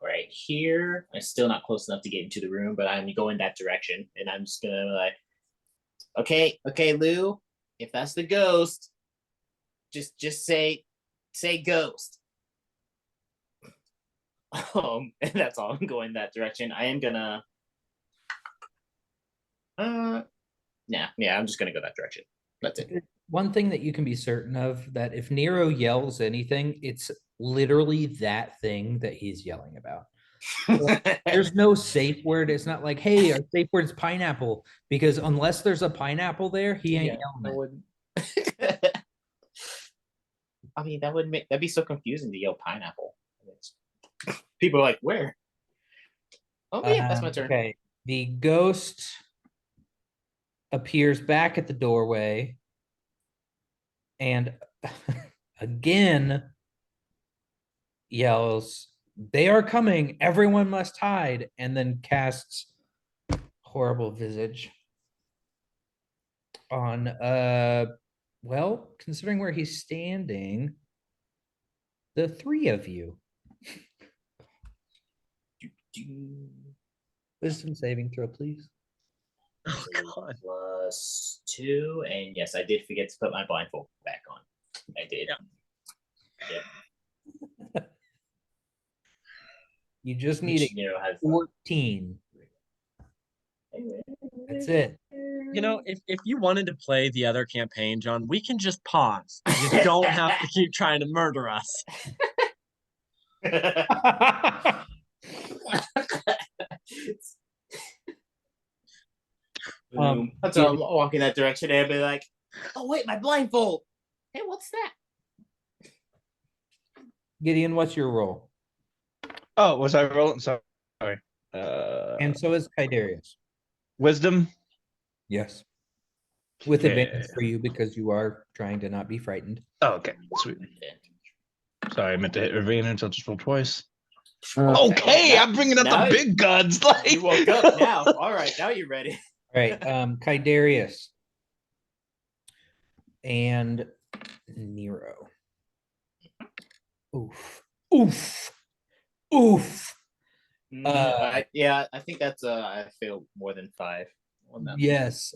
right here. I'm still not close enough to get into the room, but I'm going that direction, and I'm just gonna like, okay, Lou, if that's the ghost, just say ghost. And that's all. I'm going that direction. I am gonna. Yeah, I'm just gonna go that direction. That's it. One thing that you can be certain of, that if Nero yells anything, it's literally that thing that he's yelling about. There's no safe word. It's not like, hey, our safe word is pineapple, because unless there's a pineapple there, he ain't yelling it. I mean, that'd be so confusing to yell pineapple. People are like, where? Oh yeah, that's my turn. Okay. The ghost appears back at the doorway and again yells, "They are coming, everyone must hide," and then casts horrible visage on well, considering where he's standing, the three of you. Wisdom saving throw, please. Oh God. +2, and yes, I did forget to put my blindfold back on. I did. Yep. You just need a 14. That's it. You know, if you wanted to play the other campaign, John, we can just pause. You don't have to keep trying to murder us. So I'm walking that direction and I'd be like, oh wait, my blindfold. Hey, what's that? Gideon, what's your roll? Oh, was I rolling? Sorry. And so is Kydarius. Wisdom. Yes. With Yeah. advantage for you because you are trying to not be frightened. Oh, okay, sweet. Sorry, I meant to hit advantage. I'll just roll twice. Okay, I'm bringing up the big guns. Like You woke up now. All right, now you're ready. All right, Kydarius and Nero. Oof. Oof. Oof. Yeah, I think that's I failed more than 5 on that. Yes.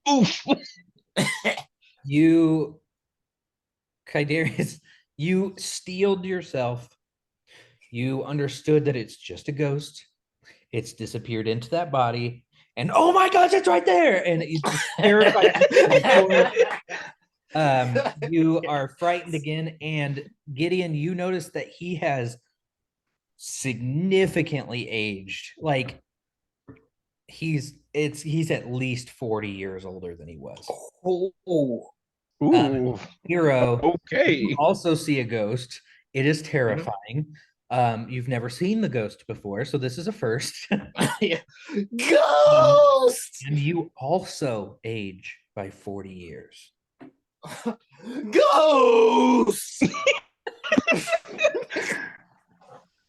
oof. You, Kydarius, you steeled yourself. You understood that it's just a ghost. It's disappeared into that body. And oh my gosh, it's right there. And it's terrified. You are frightened again. And Gideon, you notice that he has significantly aged. Like he's at least 40 years older than he was. Ooh. Hero, Okay. you also see a ghost. It is terrifying. You've never seen the ghost before, so this is a first. Yeah. Ghost! And you also age by 40 years. Ghost!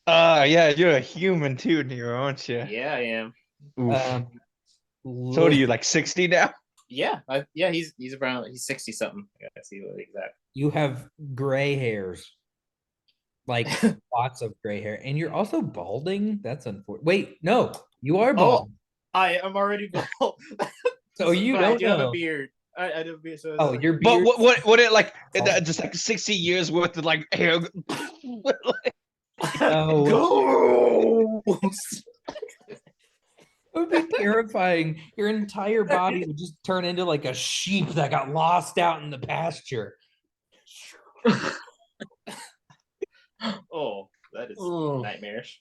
Yeah, you're a human too, Nero, aren't you? Yeah, I am. Oof. So what are you, like 60 now? Yeah, he's around. He's 60 something. I gotta see what exact. You have gray hairs, like lots of gray hair, and you're also balding. That's unfortunate. Wait, no, you are bald. I am already bald. So you But don't I do have know. a beard. I do have a beard. So Oh, your But beard. what it like Oh. just like 60 years worth of like hair? No, Ghost! it would be terrifying. Your entire body would just turn into like a sheep that got lost out in the pasture. Oh, that is Oh. nightmarish.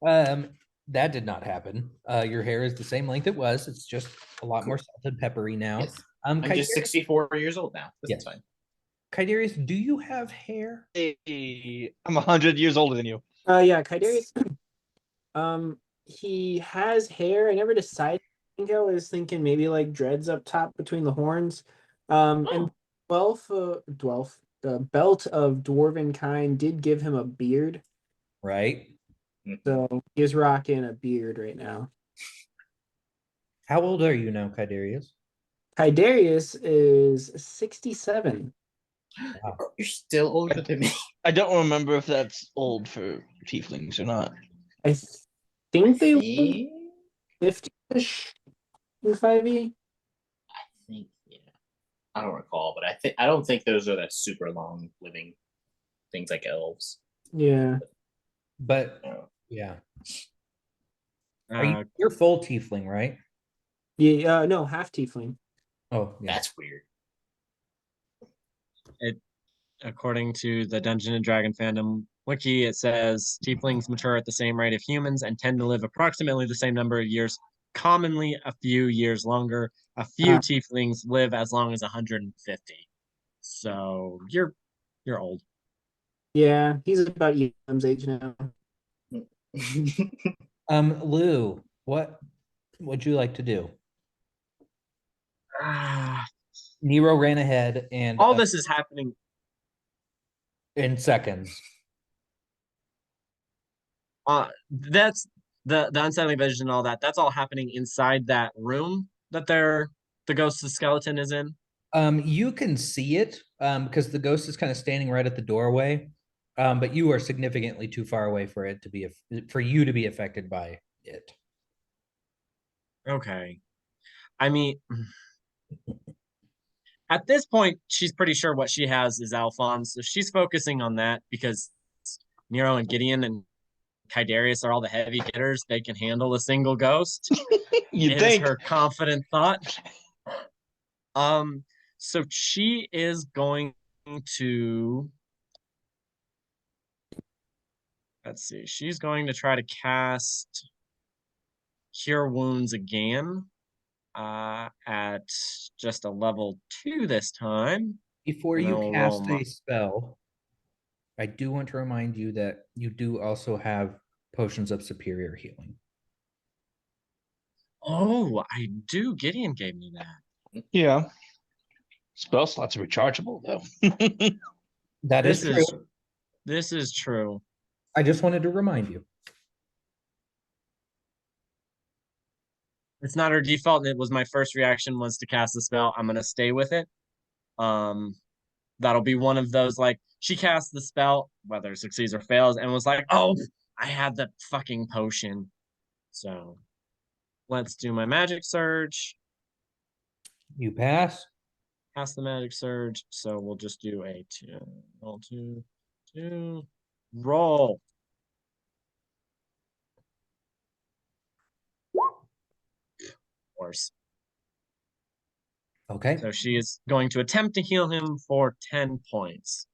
That did not happen. Your hair is the same length it was. It's just a lot more salt and peppery now. Yes. I'm just 64 years old now. This Yes. is fine. Kydarius, do you have hair? Hey, I'm 100 years older than you. Yeah, Kydarius. He has hair. I never decided. I think I was thinking maybe like dreads up top between the horns. And the belt of dwarven kind did give him a beard, Right. so he's rocking a beard right now. How old are you now, Kydarius? Kydarius is 67. You're still older than me. I don't remember if that's old for tieflings or not. I think they live think, 50-ish in 5e. yeah. I don't recall, but I don't think those are that super long living things like elves. Yeah. But No. yeah. Uh, You're full tiefling, right? Yeah, no, half tiefling. Oh, yeah. That's weird. according to the Dungeon and Dragon fandom wiki, it says tieflings mature at the same rate of humans and tend to live approximately the same number of years, commonly a few years longer. A few tieflings live as long as 150. So you're old. Yeah, he's about Elam's age now. Lou, what would you like to do? Nero ran ahead and All this is happening. in seconds. That's the unsettling vision and all that. That's all happening inside that room that the ghost of skeleton is in. You can see it because the ghost is kind of standing right at the doorway. But you are significantly too far away for it to be for you to be affected by it. Okay. I mean, at this point, she's pretty sure what she has is Alphonse, so she's focusing on that because Nero and Gideon and Kydarius are all the heavy hitters. They can handle a single ghost. You is think? her confident thought. So she is going to, let's see, she's going to try to cast Cure Wounds again at just a level 2 this time. Before And you I'll cast roll a spell, I do want to remind you that you do also have potions of superior healing. Oh, I do. Gideon gave me that. Yeah. Spell slots are rechargeable though. That is true. This is true. I just wanted to remind you. It's not her default, and it was my first reaction was to cast the spell. I'm gonna stay with it. That'll be one of those, like, she casts the spell, whether it succeeds or fails, and was like, oh, I had the fucking potion. So let's do my magic surge. You pass. Pass the magic surge. So we'll just do a roll. Course. Okay. So she is going to attempt to heal him for 10 points.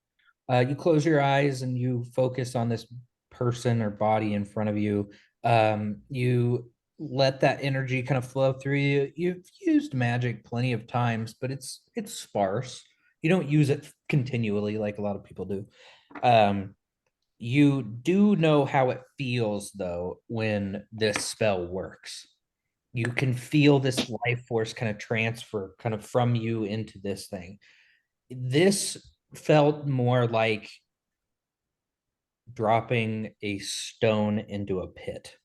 You close your eyes and you focus on this person or body in front of you. You let that energy kind of flow through you. You've used magic plenty of times, but it's sparse. You don't use it continually like a lot of people do. You do know how it feels though when this spell works. You can feel this life force kind of transfer kind of from you into this thing. This felt more like dropping a stone into a pit.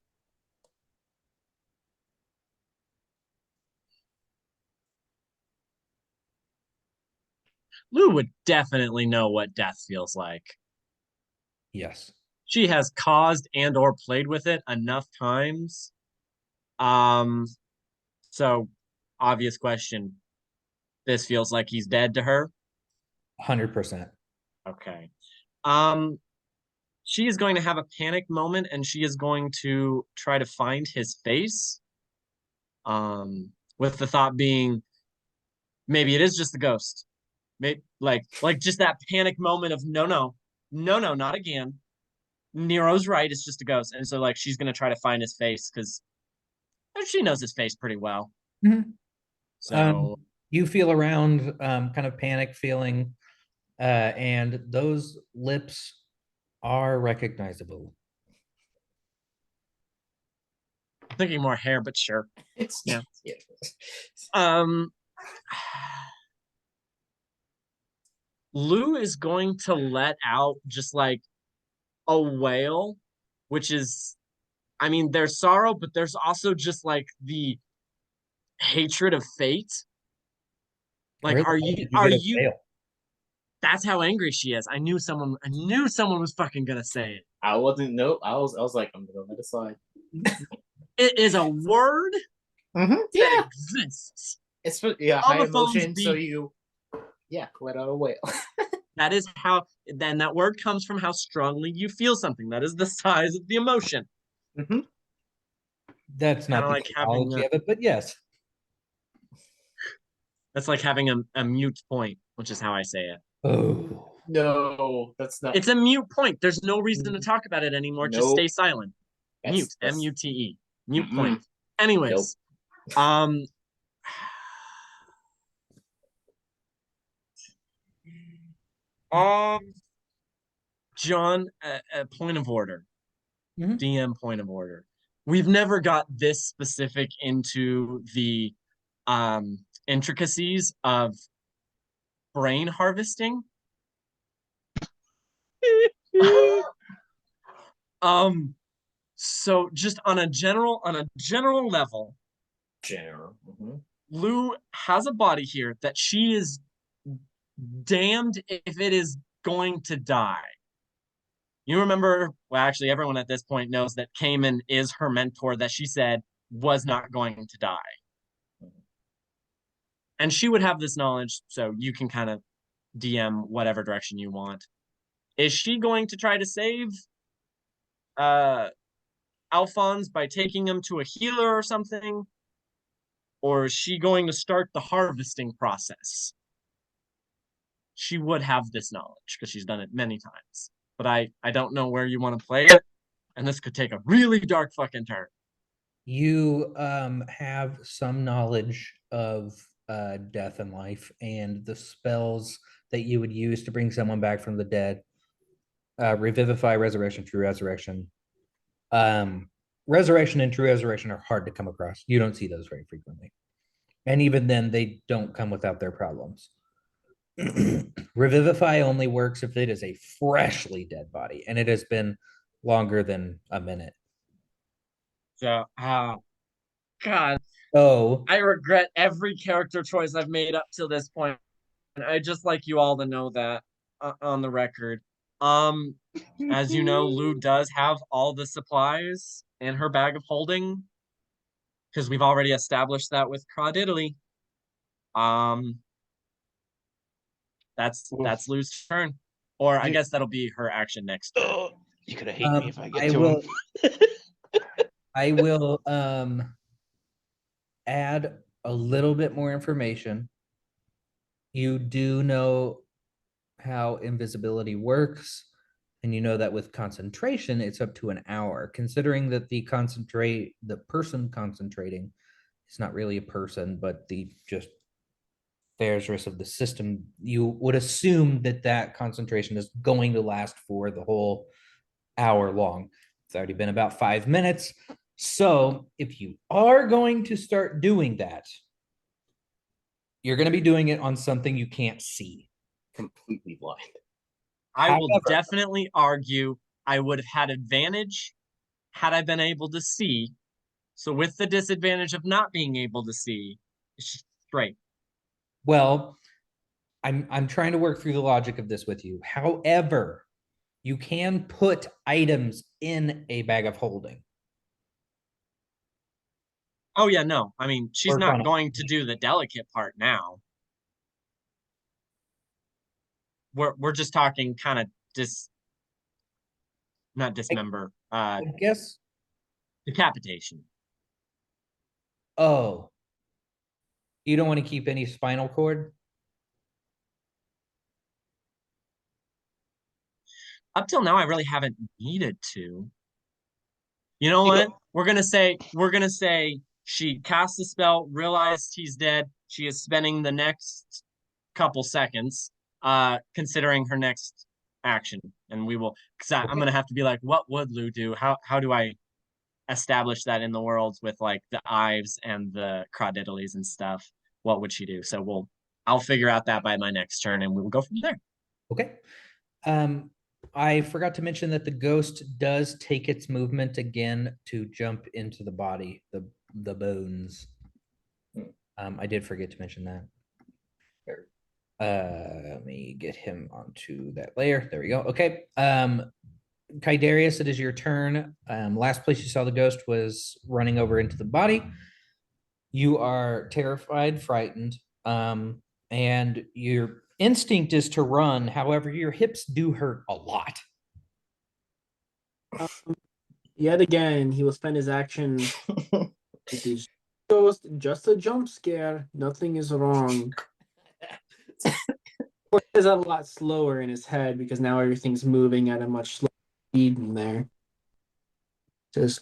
Lou would definitely know what death feels like. Yes. She has caused and or played with it enough times. Um, so obvious question. This feels like he's dead to her. 100%. Okay. She is going to have a panic moment and she is going to try to find his face. With the thought being maybe it is just a ghost. Maybe like just that panic moment of no, not again. Nero's right, it's just a ghost. And so like she's gonna try to find his face because she knows his face pretty well. Mhm. So You feel around, kind of panic feeling, and those lips are recognizable. I'm thinking more hair, but sure. It's Yeah. yeah. Um Lou is going to let out just like a wail, which is, I mean, there's sorrow, but there's also just like the hatred of fate. Like, Where the are hell you, did are get a you, tail? that's how angry she is. I knew someone was fucking gonna say it. I wasn't. Nope. I was like, I'm gonna let it slide. It is a word that Yeah. exists. It's for All high the phones emotion, so beep. you let out a wail. That is how, then that word comes from how strongly you feel something. That is the size of the emotion. That's Kind not of the like having etymology a, of it, but yes. that's like having a mute point, which is how I say it. Oh, No, that's not. It's a mute point. There's no reason to talk about it anymore. Just Nope. stay silent. Mute. That's- M-U-T-E. Mute Mm-mm. point. Anyways. Um John, a point of order. Mhm. DM point of order. We've never got this specific into the intricacies of brain harvesting. So just on a general level, General. Lou has a body here that she is damned if it is going to die. You remember, well, actually, everyone at this point knows that Cayman is her mentor that she said was not going to die. And she would have this knowledge, so you can kind of DM whatever direction you want. Is she going to try to save Alphonse by taking him to a healer or something? Or is she going to start the harvesting process? She would have this knowledge because she's done it many times. But I don't know where you want to play it, and this could take a really dark fucking turn. You have some knowledge of death and life and the spells that you would use to bring someone back from the dead. Revivify, resurrection, true resurrection. Resurrection and true resurrection are hard to come across. You don't see those very frequently. And even then, they don't come without their problems. Revivify only works if it is a freshly dead body and it has been longer than a minute. So, God, Oh, I regret every character choice I've made up till this point. And I just like you all to know that on the record. As you know, Lou does have all the supplies in her bag of holding because we've already established that with Crawdiddly. Um, that's Lou's turn, or I guess that'll be her action next turn. Oh, you could have hated me if I get I to will. him. I will add a little bit more information. You do know how invisibility works, and you know that with concentration, it's up to an hour. Considering that the person concentrating is not really a person, but the just There's of the system, you would assume that that concentration is going to last for the whole hour long. It's already been about 5 minutes. So if you are going to start doing that, you're going to be doing it on something you can't see. Completely blind. I will However- definitely argue I would have had advantage had I been able to see. So with the disadvantage of not being able to see, it's just straight. Well, I'm trying to work through the logic of this with you. However, you can put items in a bag of holding. Oh yeah, no. I mean, she's Work on not it. going to do the delicate part now. We're just talking kind of not dismember, I guess. decapitation. Oh, you don't want to keep any spinal cord? Up till now, I really haven't needed to. You know You what? go- We're gonna say she casts the spell, realized he's dead. She is spending the next couple seconds considering her next action. And we will, because I'm gonna have to be like, what would Lou do? How do I establish that in the world with like the Ives and the Crawdiddleys and stuff? What would she do? So I'll figure out that by my next turn and we will go from there. Okay. I forgot to mention that the ghost does take its movement again to jump into the body, the bones. I did forget to mention that. Let me get him onto that layer. There we go. Okay. Kydarius, it is your turn. Last place you saw the ghost was running over into the body. You are terrified, frightened, and your instinct is to run. However, your hips do hurt a lot. Yet again, he will spend his action. It is just a jump scare. Nothing is wrong. Or is a lot slower in his head because now everything's moving at a much slower speed in there. Says,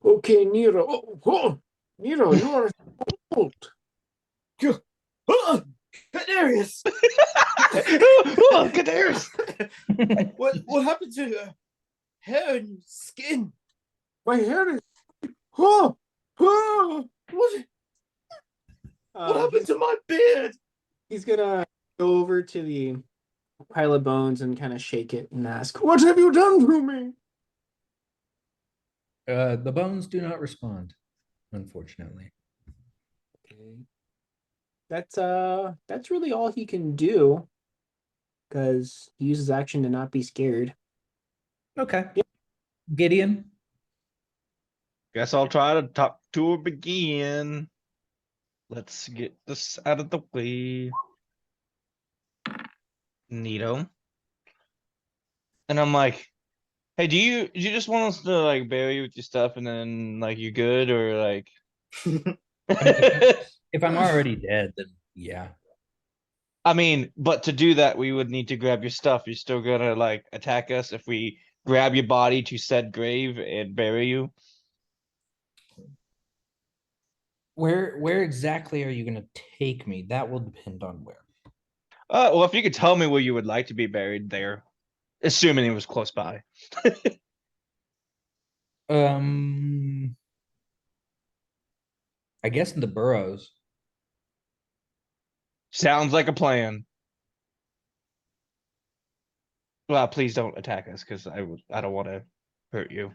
okay, Nero. Oh, Nero, you are old. Darius! Oh, Kadarius! What happened to your hair and skin? My hair is. What happened to my beard? He's gonna go over to the pile of bones and kind of shake it and ask, "What have you done to me?" The bones do not respond, unfortunately. Okay. That's really all he can do because he uses action to not be scared. Okay. Gideon. Guess I'll try to talk to her again. Let's get this out of the way. Neato. And I'm like, hey, do you just want us to like bury you with your stuff and then like you good or like If I'm already dead, then yeah. I mean, but to do that we would need to grab your stuff. You're still gonna like attack us if we grab your body to said grave and bury you? Where exactly are you going to take me? That will depend on where. Well, if you could tell me where you would like to be buried there, assuming it was close by. I guess in the burrows. Sounds like a plan. Well, please don't attack us because I don't want to hurt you.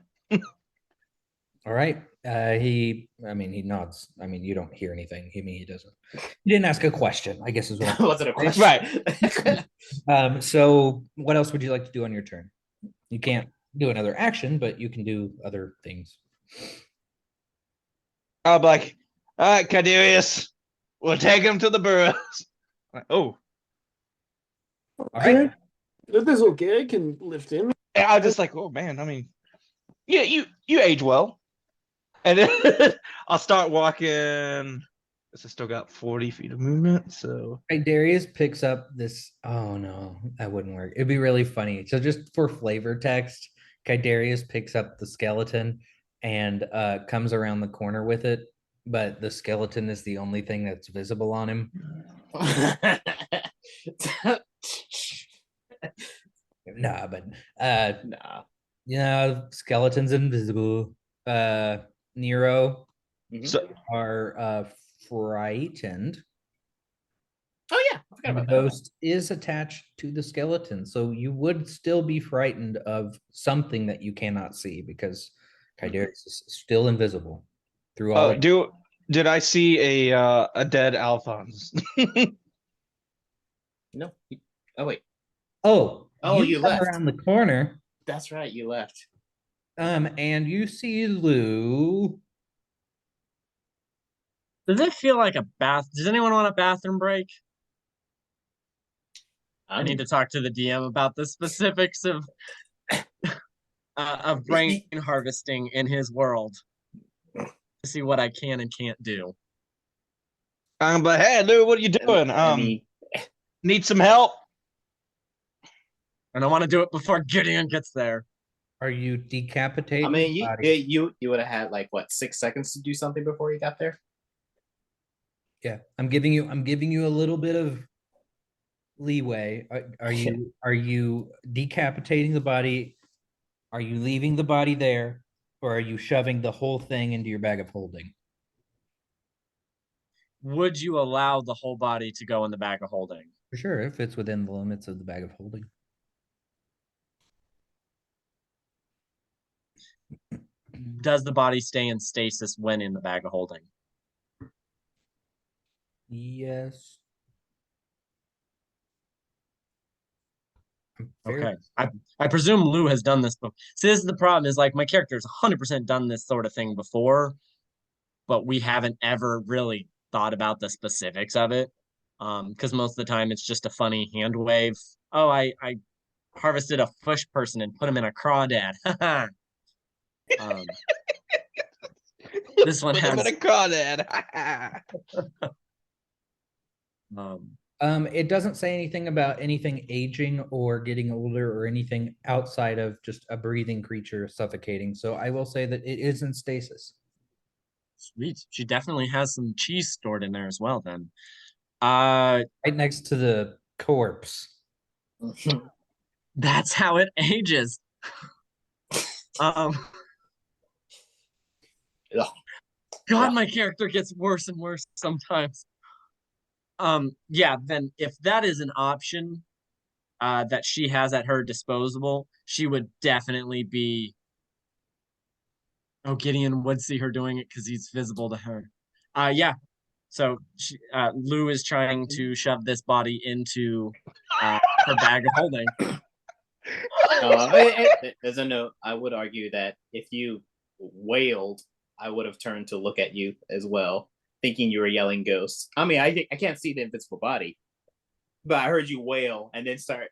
All right. He nods. I mean, you don't hear anything. He doesn't. He didn't ask a question, I guess is what I'm Wasn't a question. Right. So what else would you like to do on your turn? You can't do another action, but you can do other things. I'll be like, all right, Cadarius, we'll take him to the burrows. Like, oh, All right. If this is okay, I can lift him. and I was just like, oh man, I mean, yeah, you age well. And then I'll start walking. Guess I still got 40 feet of movement, so Right, Darius picks up this. Oh no, that wouldn't work. It'd be really funny. So just for flavor text, Kydarius picks up the skeleton and comes around the corner with it, but the skeleton is the only thing that's visible on him. Nah, but Nah. yeah, skeleton's invisible. Nero so are frightened. Oh yeah, I forgot And the about that. ghost is attached to the skeleton, so you would still be frightened of something that you cannot see because Kydarius is still invisible through all. did I see a dead Alphonse? No. Oh wait. Oh, Oh, you come left. around the corner. That's right. You left. And you see Lou. Does it feel like a bath? Does anyone want a bathroom break? I need to talk to the DM about the specifics of brain harvesting in his world to see what I can and can't do. But hey, Lou, what are you doing? I mean, Need some help? And I want to do it before Gideon gets there. Are you decapitating? I mean, the body? you would have had like what 6 seconds to do something before you got there. Yeah, I'm giving you a little bit of leeway. Are you decapitating the body? Are you leaving the body there, or are you shoving the whole thing into your bag of holding? Would you allow the whole body to go in the bag of holding? For sure, if it's within the limits of the bag of holding. Does the body stay in stasis when in the bag of holding? Yes. Okay. I presume Lou has done this before. See, this is the problem is like my character's 100% done this sort of thing before, but we haven't ever really thought about the specifics of it. Because most of the time it's just a funny hand wave. Oh, I harvested a fish person and put him in a crawdad. This one Put them has in a crawdad. It doesn't say anything about anything aging or getting older or anything outside of just a breathing creature suffocating. So I will say that it is in stasis. Sweet. She definitely has some cheese stored in there as well then. Right next to the corpse. That's how it ages. God, Yeah. my character gets worse and worse sometimes. Yeah, then if that is an option that she has at her disposal, she would definitely be. Oh, Gideon would see her doing it because he's visible to her. Yeah. So Lou is trying to shove this body into her bag of holding. As a note, I would argue that if you wailed, I would have turned to look at you as well, thinking you were yelling ghosts. I mean, I can't see the invisible body, but I heard you wail and then start.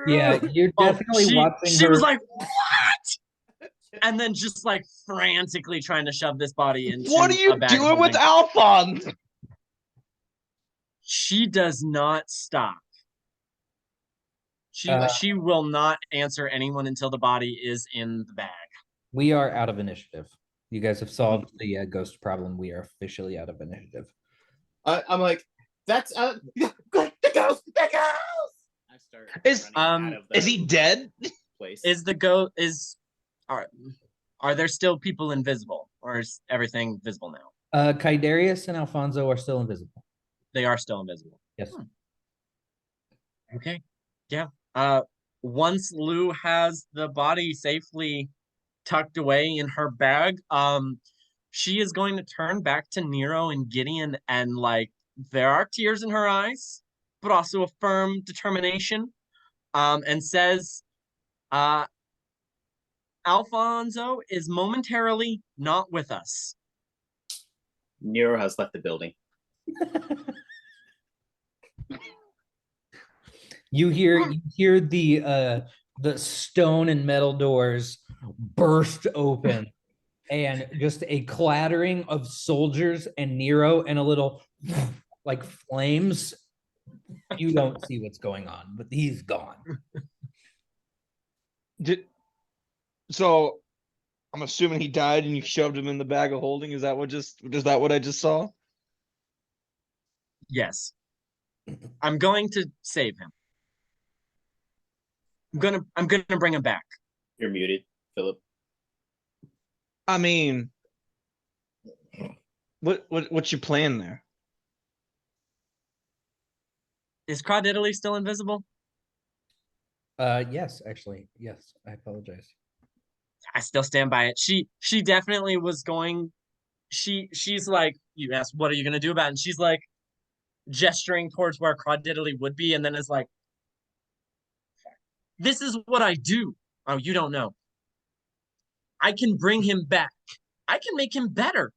Yeah, you're definitely watching She her. was like, "What?" And then just like frantically trying to shove this body into. What are you doing with Alphonse? She does not stop. She will not answer anyone until the body is in the bag. We are out of initiative. You guys have solved the ghost problem. We are officially out of initiative. I'm like, that's the ghost. I start. Is he dead? Place. Is the ghost are there still people invisible, or is everything visible now? Kaidarius and Alfonso are still invisible. They are still invisible. Yes. Okay. Yeah. Once Lou has the body safely tucked away in her bag, she is going to turn back to Nero and Gideon, and like there are tears in her eyes, but also a firm determination. And says, Alfonso is momentarily not with us. Nero has left the building. You hear the stone and metal doors burst open, and just a clattering of soldiers and Nero and a little like flames. You don't see what's going on, but he's gone. So I'm assuming he died and you shoved him in the bag of holding. Is that what I just saw? Yes. I'm going to save him. I'm gonna bring him back. You're muted, Philip. I mean, what's your plan there? Is Crawd Italy still invisible? Yes, actually. Yes, I apologize. I still stand by it. She definitely was going. She's like, you asked, what are you gonna do about it? And she's like, gesturing towards where Crawdiddly would be, and then is like, "This is what I do." Oh, you don't know. I can bring him back. I can make him better.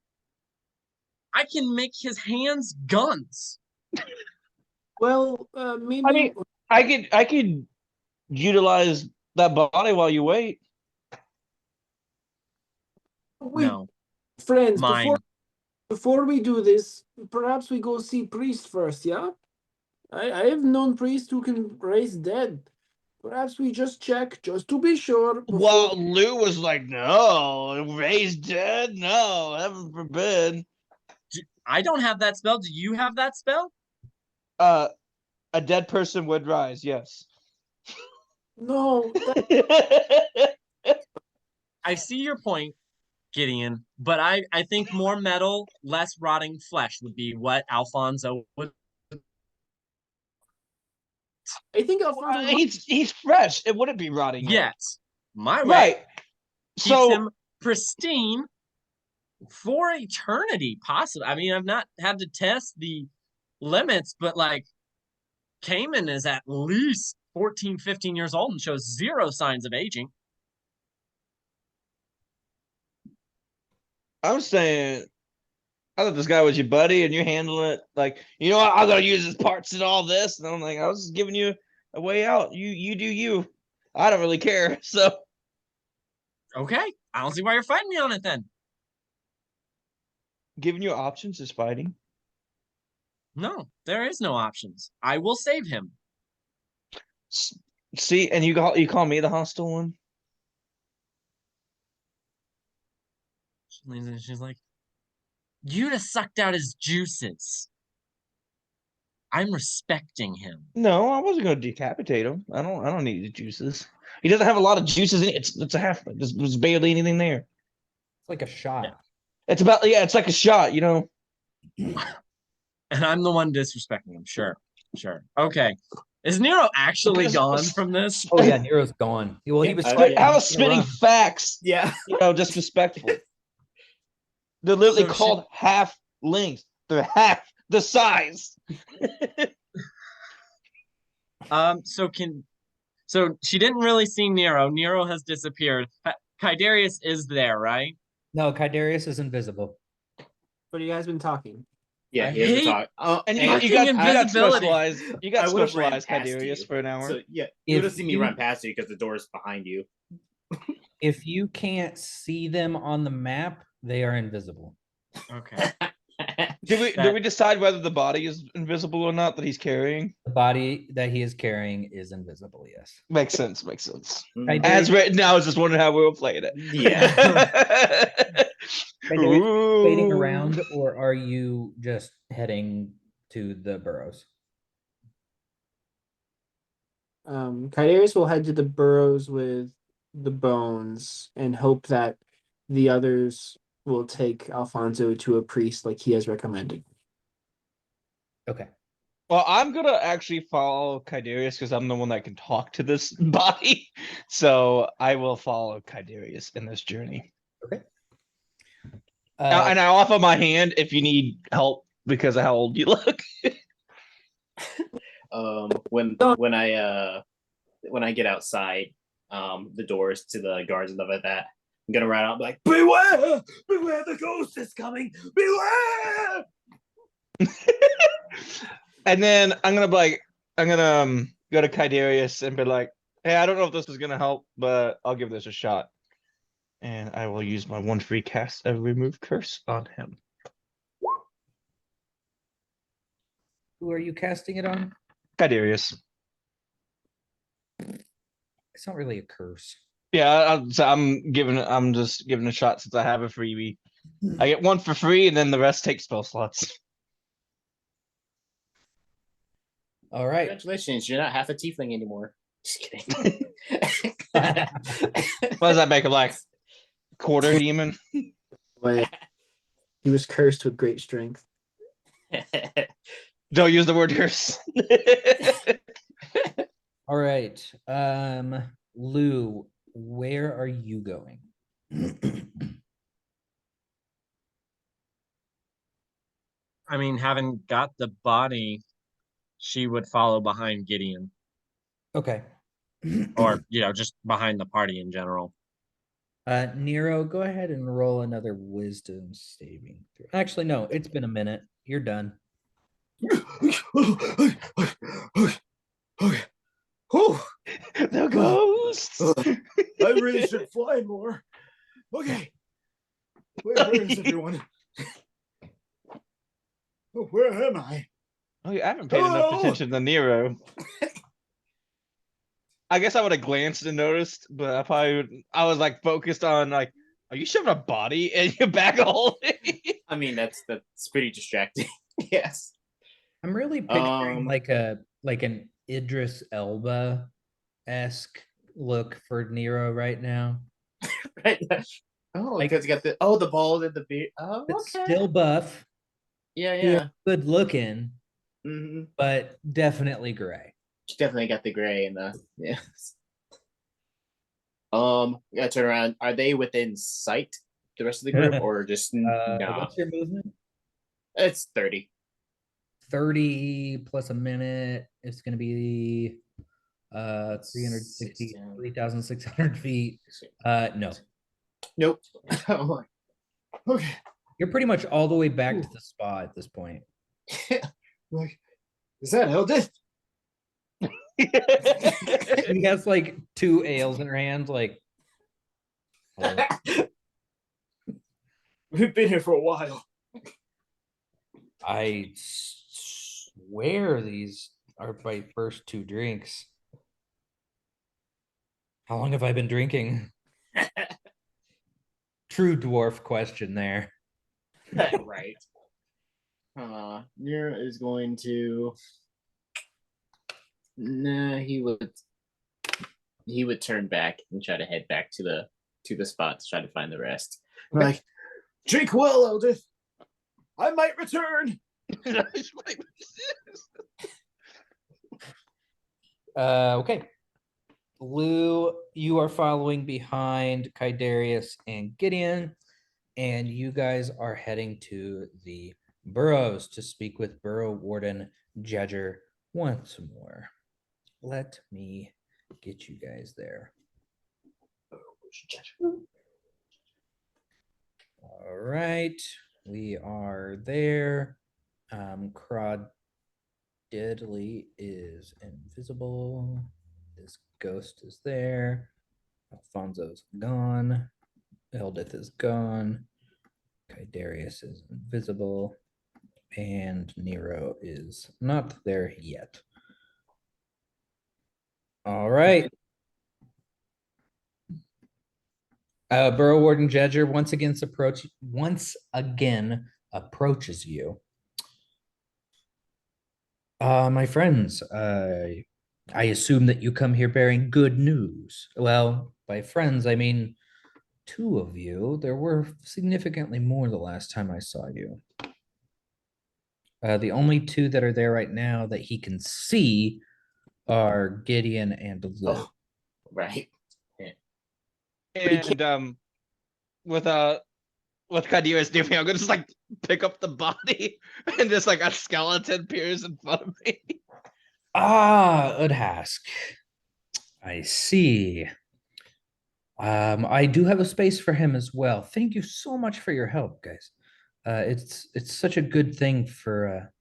I can make his hands guns. Well, maybe. I mean, I could utilize that body while you wait. Wait, No, friends, mine. before we do this, perhaps we go see priest first, yeah? I have known priests who can raise dead. Perhaps we just check, just to be sure. Well, Lou was like, "No, raised dead. No, heaven forbid." I don't have that spell. Do you have that spell? A dead person would rise. Yes. No, I see your point, Gideon, but I think more metal, less rotting flesh would be what Alfonso would. I think Alfonso. He's fresh. It wouldn't be rotting yet. Yet, my way Right. keeps So him pristine for eternity, possibly. I mean, I've not had to test the limits, but like Cayman is at least 14, 15 years old and shows zero signs of aging. I'm saying, I thought this guy was your buddy, and you're handling it like, you know what? I'm gonna use his parts and all this, and I'm like, I was just giving you a way out. You do you. I don't really care. So Okay, I don't see why you're fighting me on it then. giving you options is fighting. No, there is no options. I will save him. See, and you call me the hostile one. She leans in and she's like, "You'd have sucked out his juices. I'm respecting him." No, I wasn't gonna decapitate him. I don't need the juices. He doesn't have a lot of juices in it. It's a half. There's barely anything there. It's like a shot. Yeah. It's about it's like a shot, you know. And I'm the one disrespecting him. Sure. Okay. Is Nero actually gone from this? Oh yeah, Nero's gone. Well, he was. I spitting- I was he was gonna spitting run. facts, Yeah. disrespectful. They're literally So called half lings. They're half the size. So she didn't really see Nero. Nero has disappeared. Kydarius is there, right? No, Kydarius is invisible. But you guys been talking. Yeah, I he has to hate talk. Oh, And and you got invisibility. specialized. You got I would've ran specialized past Kydarius you. for an hour. So yeah, you would have If seen me you- run past you because the door's behind you. If you can't see them on the map, they are invisible. Okay. Did we decide whether the body is invisible or not that he's carrying? The body that he is carrying is invisible. Yes. Makes sense. Makes sense. Mm, As written now, I was just wondering how we were playing it. yeah. Kydarius waiting Ooh. around, or are you just heading to the burrows? Kydarius will head to the burrows with the bones and hope that the others will take Alfonso to a priest like he has recommended. Okay. Well, I'm gonna actually follow Kydarius because I'm the one that can talk to this body. So I will follow Kydarius in this journey. And I offer my hand if you need help because of how old you look. When I get outside, the doors to the guards and stuff like that, I'm gonna run out and be like, "Beware! Beware! The ghost is coming! Beware!" And then I'm gonna go to Kydarius and be like, "Hey, I don't know if this is gonna help, but I'll give this a shot." And I will use my one free cast of remove curse on him. Who are you casting it on? Kydarius. It's not really a curse. Yeah, I'm just giving a shot since I have a freebie. I get one for free, and then the rest take spell slots. All right. Congratulations, you're not half a tiefling anymore. Just kidding. What does that make him like? Quarter demon? But he was cursed with great strength. Don't use the word curse. All right. Lou, where are you going? I mean, having got the body, she would follow behind Gideon, Okay. or just behind the party in general. Nero, go ahead and roll another wisdom saving throw. Actually, no, it's been a minute. You're done. Okay. Whew. The ghosts. I really should fly more. Okay. Where is everyone? Where am I? Oh, you haven't paid enough Hello? attention to Nero. I guess I would have glanced and noticed, but I was like focused on like, are you shoving a body in your back hole? I mean, that's pretty distracting. Yes. I'm really picturing Um, like an Idris Elba-esque look for Nero right now. right. Oh, Like- because you got the the bald and the beard. Oh, But okay. still buff, Yeah, still yeah. good looking, Mm-hmm. but definitely gray. Definitely got the gray and the Gotta turn around. Are they within sight? The rest of the group, or just nah? What's your movement? It's 30. 30 plus a minute. It's gonna be 360, 16. 3,600 feet. No. Nope. I'm like, okay. You're pretty much all the way back to the spa at this point. Like, is that Eldith? He has like 2 ales in her hands, like We've been here for a while. I swear these are my first 2 drinks. How long have I been drinking? True dwarf question there. right. Nero is going to. Nah, he would turn back and try to head back to the spot to try to find the rest. Like, drink well, Eldith. I might return. Okay. Lou, you are following behind Kydarius and Gideon, and you guys are heading to the burrows to speak with Burrow Warden Jedger once more. Let me get you guys there. All right, we are there. Crawd Deadly is invisible. This ghost is there. Alfonso's gone. Eldith is gone. Kydarius is invisible. And Nero is not there yet. All right. Burrow Warden Jedger once again approaches you. My friends, I assume that you come here bearing good news. Well, by friends, I mean 2 of you. There were significantly more the last time I saw you. The only 2 that are there right now that he can see are Gideon and Lou. Oh, right. And with Kadira's doing, I'm gonna just like pick up the body and just like a skeleton appears in front of me. Udhask. I see. I do have a space for him as well. Thank you so much for your help, guys. It's such a good thing for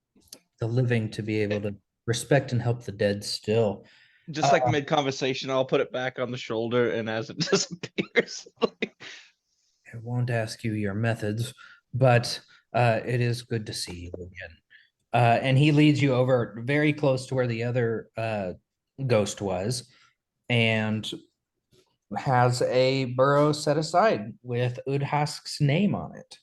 the living to be able to respect and help the dead still. Just like mid conversation, I'll put it back on the shoulder, and as it disappears, I won't ask you your methods, but it is good to see you again. And he leads you over very close to where the other ghost was, and has a burrow set aside with Udhask's name on it.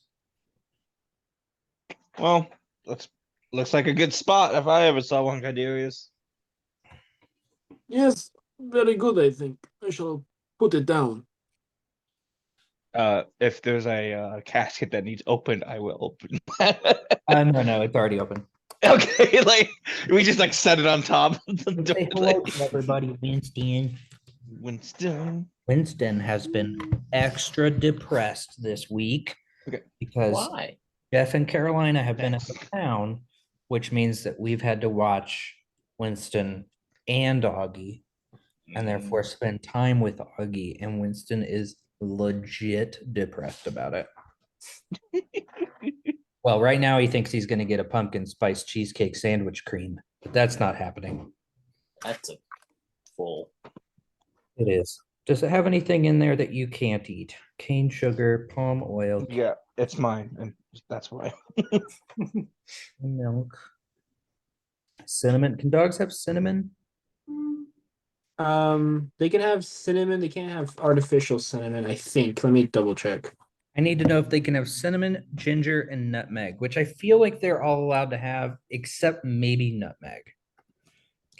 well, looks like a good spot if I ever saw one, Kadirius. Yes, very good, I think. I shall put it down. If there's a casket that needs opened, I will open. No, it's already open. Okay, like we just like set it on top of the Say hello to everybody, Winston. Winston has been extra depressed this week. Okay. Because Why? Jeff and Carolina have been at the Thanks. town, which means that we've had to watch Winston and Augie, and therefore spend time with Augie. And Winston is legit depressed about it. Well, right now he thinks he's going to get a pumpkin spice cheesecake sandwich cream, but that's not happening. That's a full. It is. Does it have anything in there that you can't eat? Cane sugar, palm oil, Yeah, it's mine, and that's why. milk, cinnamon. Can dogs have cinnamon? They can have cinnamon. They can't have artificial cinnamon, I think. Let me double check. I need to know if they can have cinnamon, ginger, and nutmeg, which I feel like they're all allowed to have, except maybe nutmeg.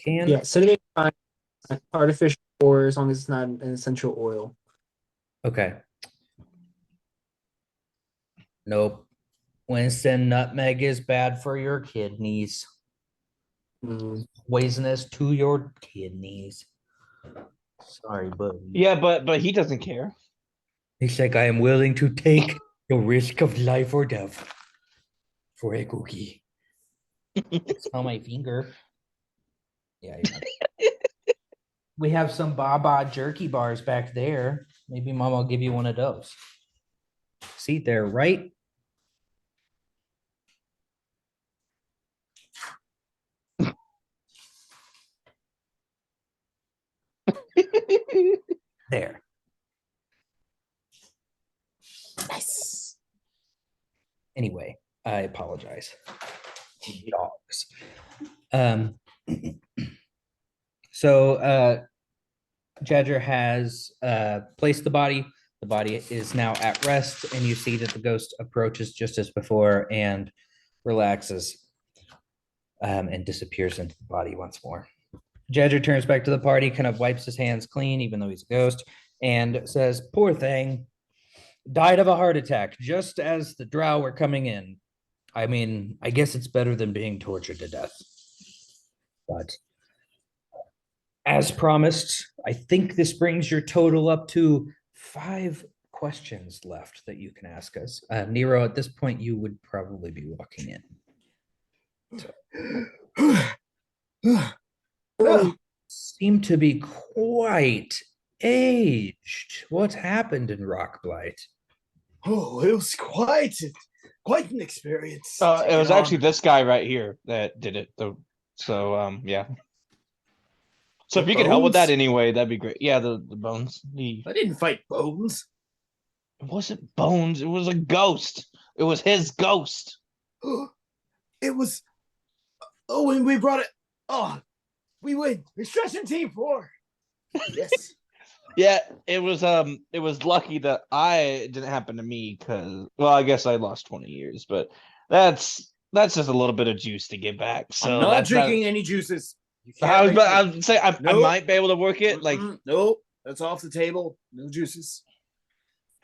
Can Yeah, cinnamon, fine. Artificial, or as long as it's not an essential oil. Okay. Nope. Winston, nutmeg is bad for your kidneys. Mm. Poisonous to your kidneys. Sorry, buddy. Yeah, but he doesn't care. He's like, I am willing to take the risk of life or death for a cookie. Smell my finger. Yeah. We have some Baba jerky bars back there. Maybe Mom will give you one of those. See, they're right. There. Nice. Anyway, I apologize. Dogs. Um, so Jadger has placed the body. The body is now at rest, and you see that the ghost approaches just as before and relaxes and disappears into the body once more. Jadger turns back to the party, kind of wipes his hands clean, even though he's a ghost, and says, "Poor thing. Died of a heart attack just as the drow were coming in. I mean, I guess it's better than being tortured to death. But as promised, I think this brings your total up to 5 questions left that you can ask us. Nero, at this point, you would probably be walking in. Seem to be quite aged. What happened in Rockblight? Oh, it was quite an experience. It was taking actually on- this guy right here that did it. So yeah. So if The you could help with that bones? anyway, that'd be great. Yeah, the bones. I didn't fight bones. It wasn't bones. It was a ghost. It was his ghost. It was. Oh, and we brought it. Oh, we win. Extraction team 4. Yes. Yeah, it was lucky that it didn't happen to me because, well, I guess I lost 20 years, but that's just a little bit of juice to get back. So I'm not that's drinking any juices. You I was make me- I would say I Nope. might be able to work it. Like, nope, that's off the table. No juices.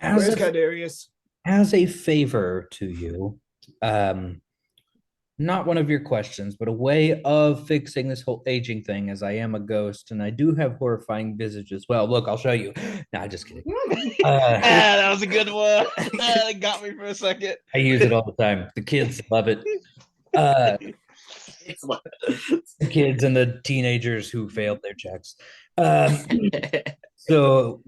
As Where's a, Cadarius? as a favor to you, not one of your questions, but a way of fixing this whole aging thing, as I am a ghost and I do have horrifying visage as well. Look, I'll show you. Nah, just kidding. that was a good one. That got me for a second. I use it all the time. The kids love it. The kids and the teenagers who failed their checks. So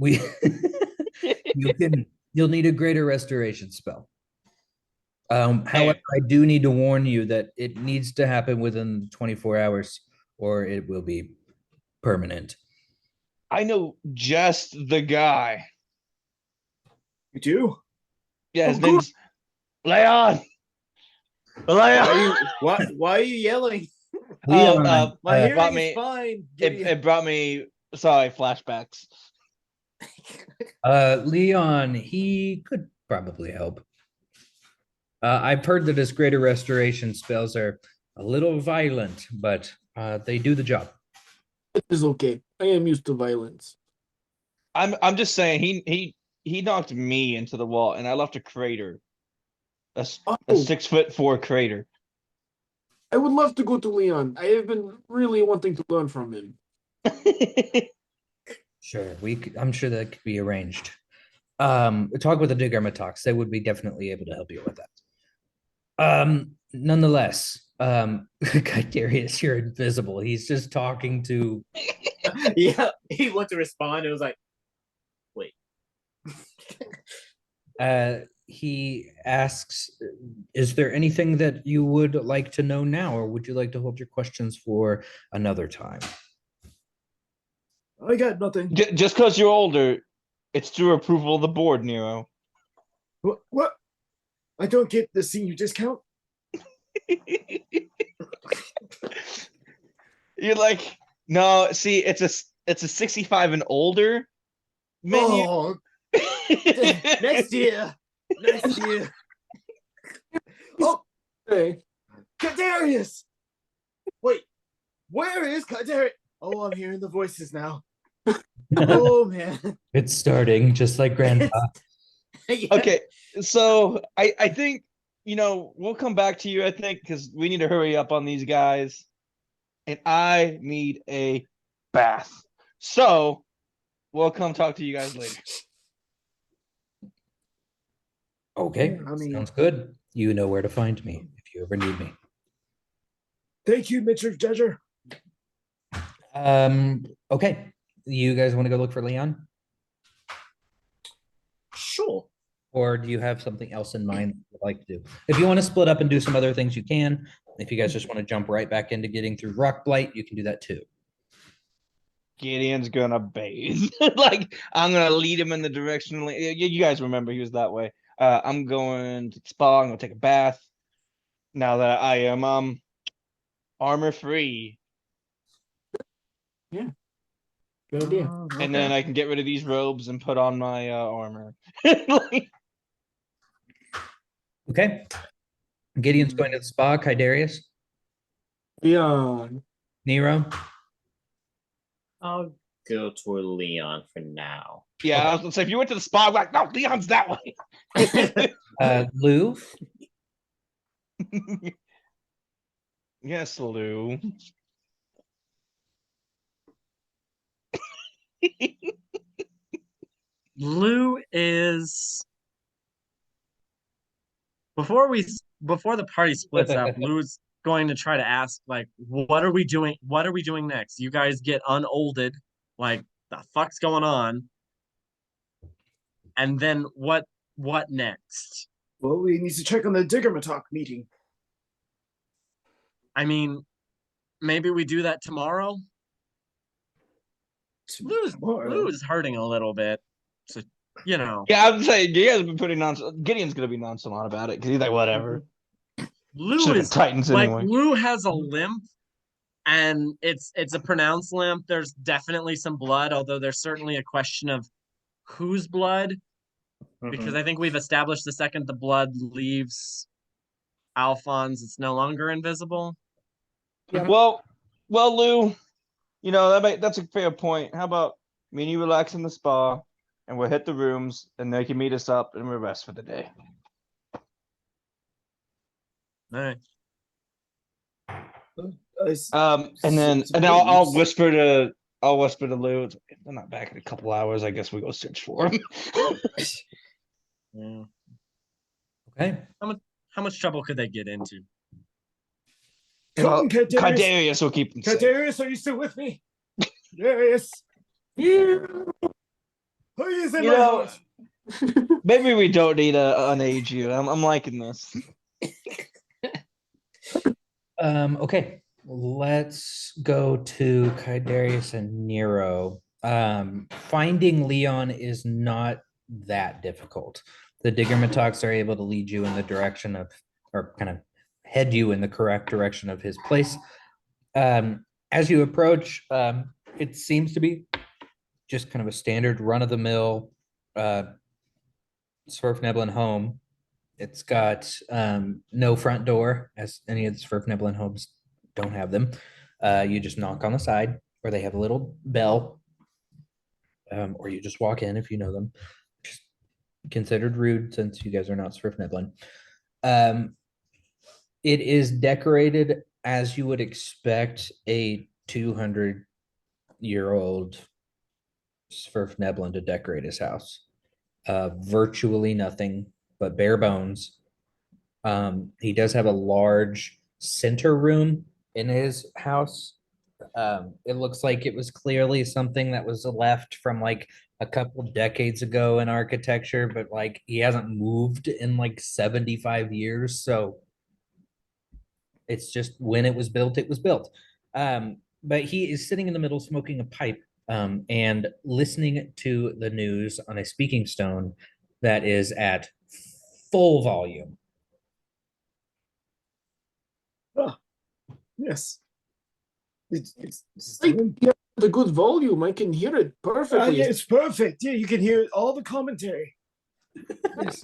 you'll need a greater restoration spell. However, I do need to warn you that it needs to happen within 24 hours or it will be permanent. I know just the guy. You do? Yeah, his Oh, good. name's Leon. Leon. Why are you yelling? Leon, My hearing brought is me- fine. It brought me flashbacks. Leon, he could probably help. I've heard that his greater restoration spells are a little violent, but they do the job. It is okay. I am used to violence. I'm just saying he knocked me into the wall and I left a crater. A Oh, 6'4" crater. I would love to go to Leon. I have been really wanting to learn from him. Sure, I'm sure that could be arranged. Talk with the Dugarmatox. They would be definitely able to help you with that. Nonetheless, Darius, you're invisible. He's just talking to Yeah, he went to respond. It was like, wait. he asks, is there anything that you would like to know now, or would you like to hold your questions for another time? I got nothing. Just because you're older, it's through approval of the board, Nero. What? I don't get the senior discount. You're like, no, see, it's a 65 and older menu. Oh, next year. Next year. Oh, Hey, Kadarius! Wait, where is Kadarius? Oh, I'm hearing the voices now. Oh, man. It's starting just like Grandpa. Yeah. Okay, so I think, we'll come back to you, I think, because we need to hurry up on these guys. And I need a bath. So we'll come talk to you guys later. Okay, I mean- sounds good. You know where to find me if you ever need me. Thank you, Mr. Judger. Okay. You guys want to go look for Leon? Sure. Or do you have something else in mind that you'd like to do? If you want to split up and do some other things, you can. If you guys just want to jump right back into getting through Rock Blight, you can do that too. Gideon's gonna bathe. Like, I'm gonna lead him in the direction. You guys remember he was that way. I'm going to the spa. I'm gonna take a bath. Now that I am armor free, good idea. and then I can get rid of these robes and put on my armor. Like, Okay. Gideon's going to the spa. Kydarius, Leon. Nero. I'll go toward Leon for now. yeah, I was gonna say if you went to the spa, I'm like, no, Leon's that way. Lou. Yes, Lou. Lou is before the party splits up, Lou's going to try to ask, like, what are we doing? What are we doing next? You guys get unolded, like, the fuck's going on? And then what next? Well, we need to check on the Diggermatalk meeting. I mean, maybe we do that tomorrow. Tomorrow. Lou's hurting a little bit. So, Yeah, I'm saying you guys have been pretty nonchalant. Gideon's gonna be nonchalant about it because he's like, whatever. Lou Should've been is Titans like anyway. Lou has a limp, and it's a pronounced limp. There's definitely some blood, although there's certainly a question of whose blood, because I think we've established the second the blood leaves Alphonse, it's no longer invisible. Yeah. Well, Lou, that's a fair point. How about me and you relax in the spa, and we'll hit the rooms, and they can meet us up, and we'll rest for the day. All right. And then I'll whisper to Lou. They're not back in a couple hours. I guess we go search for him. Yeah. Okay. How much trouble could they get into? Come, Kadarius. Kydarius will keep them safe. Kadarius, are you still with me? Kadarius. Yeah. Please, in You my know, heart. Maybe we don't need to unage you. I'm liking this. Okay. Let's go to Kydarius and Nero. Finding Leon is not that difficult. The Diggermatox are able to lead you in the direction of, or kind of head you in the correct direction of his place. As you approach, it seems to be just kind of a standard run-of-the-mill Swerfneblin home. It's got no front door, as any of the Swerfneblin homes don't have them. You just knock on the side, or they have a little bell, or you just walk in if you know them. Just considered rude since you guys are not Swerfneblin. It is decorated as you would expect a 200-year-old Swerfneblin to decorate his house. Virtually nothing but bare bones. He does have a large center room in his house. It looks like it was clearly something that was left from like a couple decades ago in architecture, but like he hasn't moved in like 75 years. So it's just when it was built, it was built. But he is sitting in the middle smoking a pipe and listening to the news on a speaking stone that is at full volume. Oh, yes. It's I hear the good volume. I can hear it perfectly. yeah, it's perfect. Yeah, you can hear all the commentary. Yes.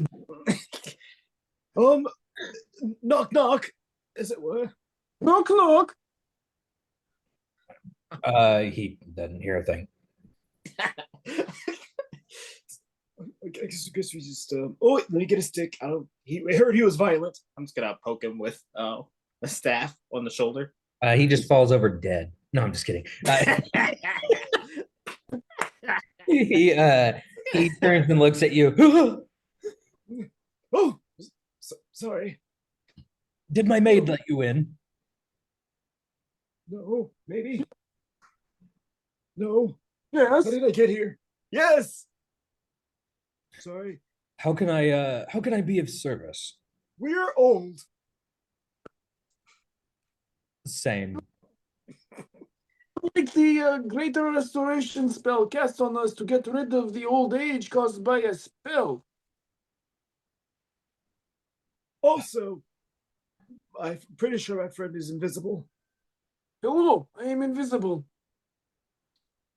Knock knock, as it were. Knock knock. He doesn't hear a thing. I guess we just oh wait, let me get a stick. I heard he was violent. I'm just gonna poke him with a staff on the shoulder. He just falls over dead. No, I'm just kidding. He turns and looks at you. Oh, sorry. Did my maid let you in? No, maybe. No. Yes. How did I get here? Yes. Sorry. How can I be of service? We're old. Same. Like the greater restoration spell cast on us to get rid of the old age caused by a spell. Also, I'm pretty sure my friend is invisible. Hello, I am invisible.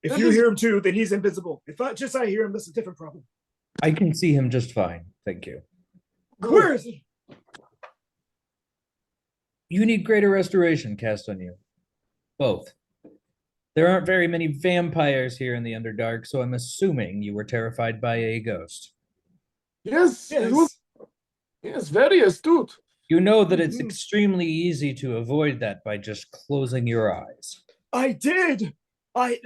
If That you is- hear him too, then he's invisible. If I hear him, that's a different problem. I can see him just fine. Thank you. Where is he? You need greater restoration cast on you. Both. There aren't very many vampires here in the Underdark, so I'm assuming you were terrified by a ghost. Yes, it was, yes, very astute. You know that it's Mhm. extremely easy to avoid that by just closing your eyes. I did. I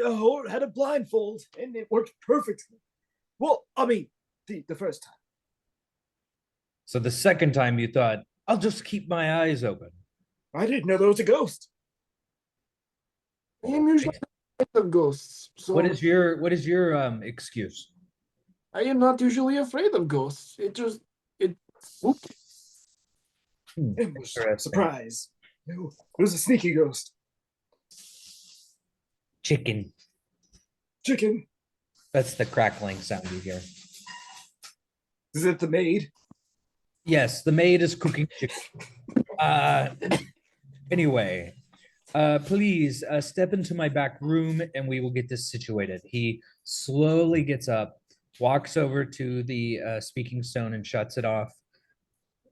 had a blindfold, and it worked perfectly. Well, I mean, the first time. So the second time you thought, I'll just keep my eyes open. I didn't know there was a ghost. I am usually afraid of ghosts, so What is your excuse? I am not usually afraid of ghosts. It just Oop. Ambush. Interesting. Surprise. No, it was a sneaky ghost. Chicken. Chicken. That's the crackling sound you hear. Is it the maid? Yes, the maid is cooking chicken. Anyway, please step into my back room and we will get this situated. He slowly gets up, walks over to the speaking stone and shuts it off.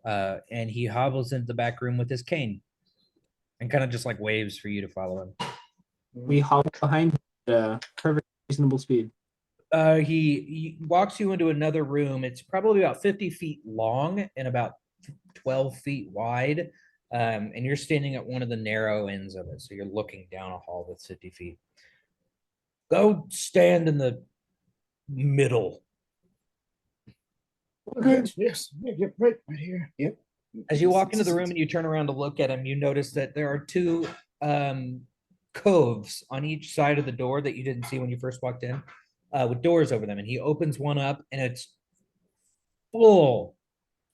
And he hobbles into the back room with his cane and kind of just like waves for you to follow him. we hop behind perfect reasonable speed. He walks you into another room. It's probably about 50 feet long and about 12 feet wide. And you're standing at one of the narrow ends of it. So you're looking down a hall that's 50 feet. Go stand in the middle. Good. Yes. Yep. Right here. Yep. As you walk into the room and you turn around to look at him, you notice that there are two coves on each side of the door that you didn't see when you first walked in, with doors over them. And he opens one up and it's full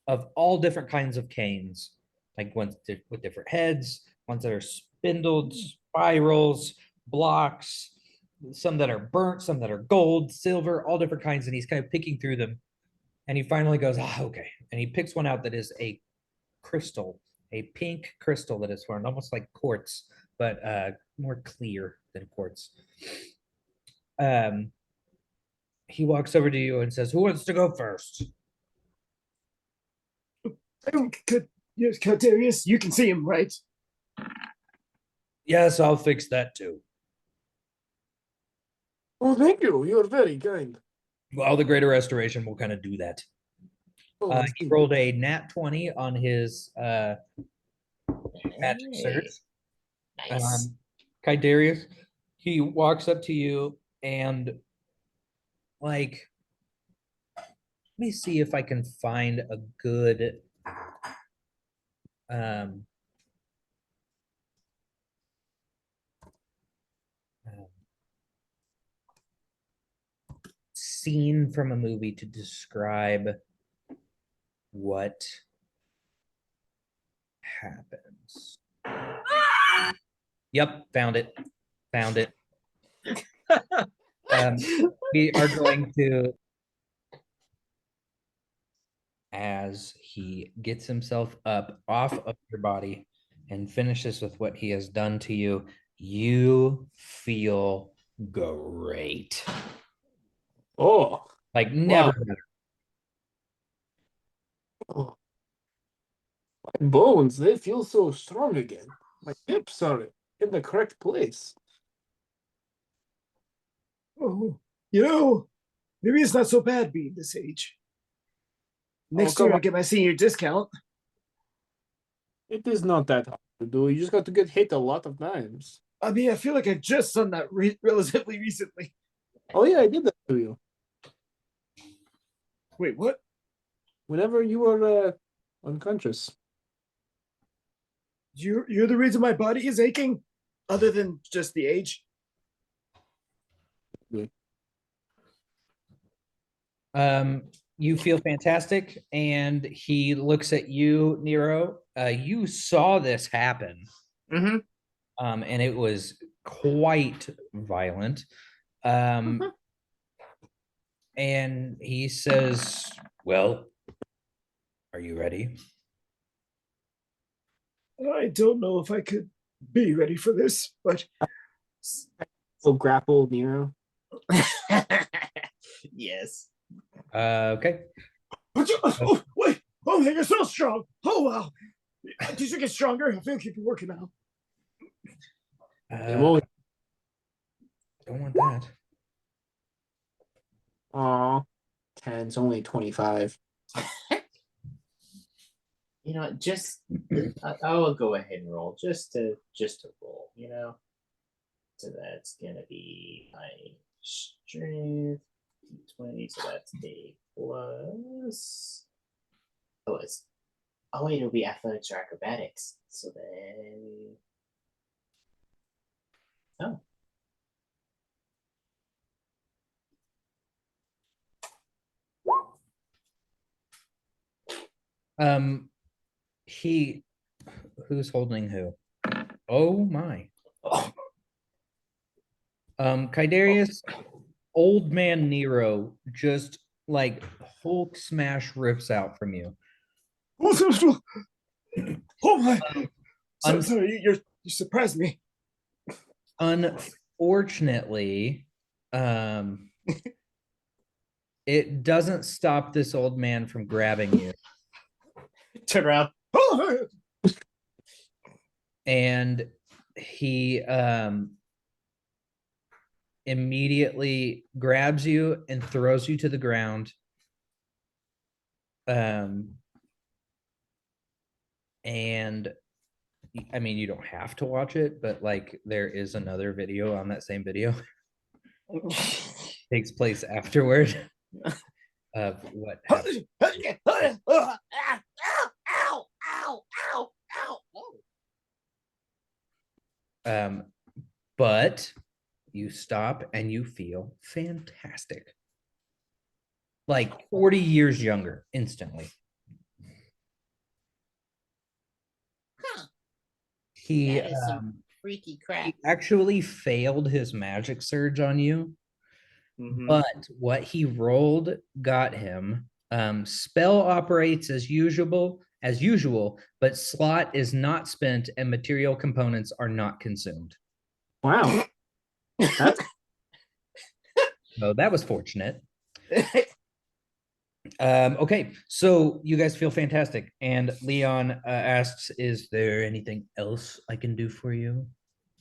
of all different kinds of canes, like ones with different heads, ones that are spindled, spirals, blocks, some that are burnt, some that are gold, silver, all different kinds. And he's kind of picking through them. And he finally goes, okay. And he picks one out that is a crystal, a pink crystal that is formed, almost like quartz, but more clear than quartz. He walks over to you and says, who wants to go first? Yes, Darius, you can see him, right? Yes, I'll fix that too. Oh, thank you. You are very kind. Well, the greater restoration will kind of do that. Oh, He rolled a nat 20 on his magic search. Nice. Kaidarius, he walks up to you and like, let me see if I can find a good um, scene from a movie to describe what happens. Yep, found it. Found it. We are going to, as he gets himself up off of your body and finishes with what he has done to you, you feel great. Oh, Like never wow. better. Oh. My bones, they feel so strong again. My hips are in the correct place. Oh, maybe it's not so bad being this age. Next come year I on. get my senior discount. It is not that hard to do. You just got to get hit a lot of times. I mean, I feel like I've just done that relatively recently. Oh yeah, I did that to you. Wait, what? Whenever you were unconscious. You're the reason my body is aching, other than just the age. You feel fantastic, and he looks at you, Nero. You saw this happen, Mm-hmm. and it was quite violent. And he says, "Well, are you ready?" I don't know if I could be ready for this, but So grapple Nero. yes. Okay. Oh, wait! Oh, you're so strong! Oh wow! Did you get stronger? I feel like you've been working out. Don't want that. Aw. 10's only 25. You know, just I will go ahead and roll just to roll. So that's gonna be my strength d20. So that's a plus. Oh wait, it'll be athletics or acrobatics. So then, oh, Who's holding who? Oh my. Kaidarius, old man Nero just like Hulk smash rips out from you. Oh my! Un- Sorry, you surprised me. Unfortunately, it doesn't stop this old man from grabbing you. turn around. And he immediately grabs you and throws you to the ground. And I mean, you don't have to watch it, but like there is another video on that same video. Takes place afterward of what happened. But you stop and you feel fantastic. Like 40 years younger instantly. He That is some freaky crap. he actually failed his magic surge on you, but what he rolled got him. Spell operates as usual, but slot is not spent and material components are not consumed. Wow. That's So that was fortunate. Okay, so you guys feel fantastic, and Leon asks, "Is there anything else I can do for you?"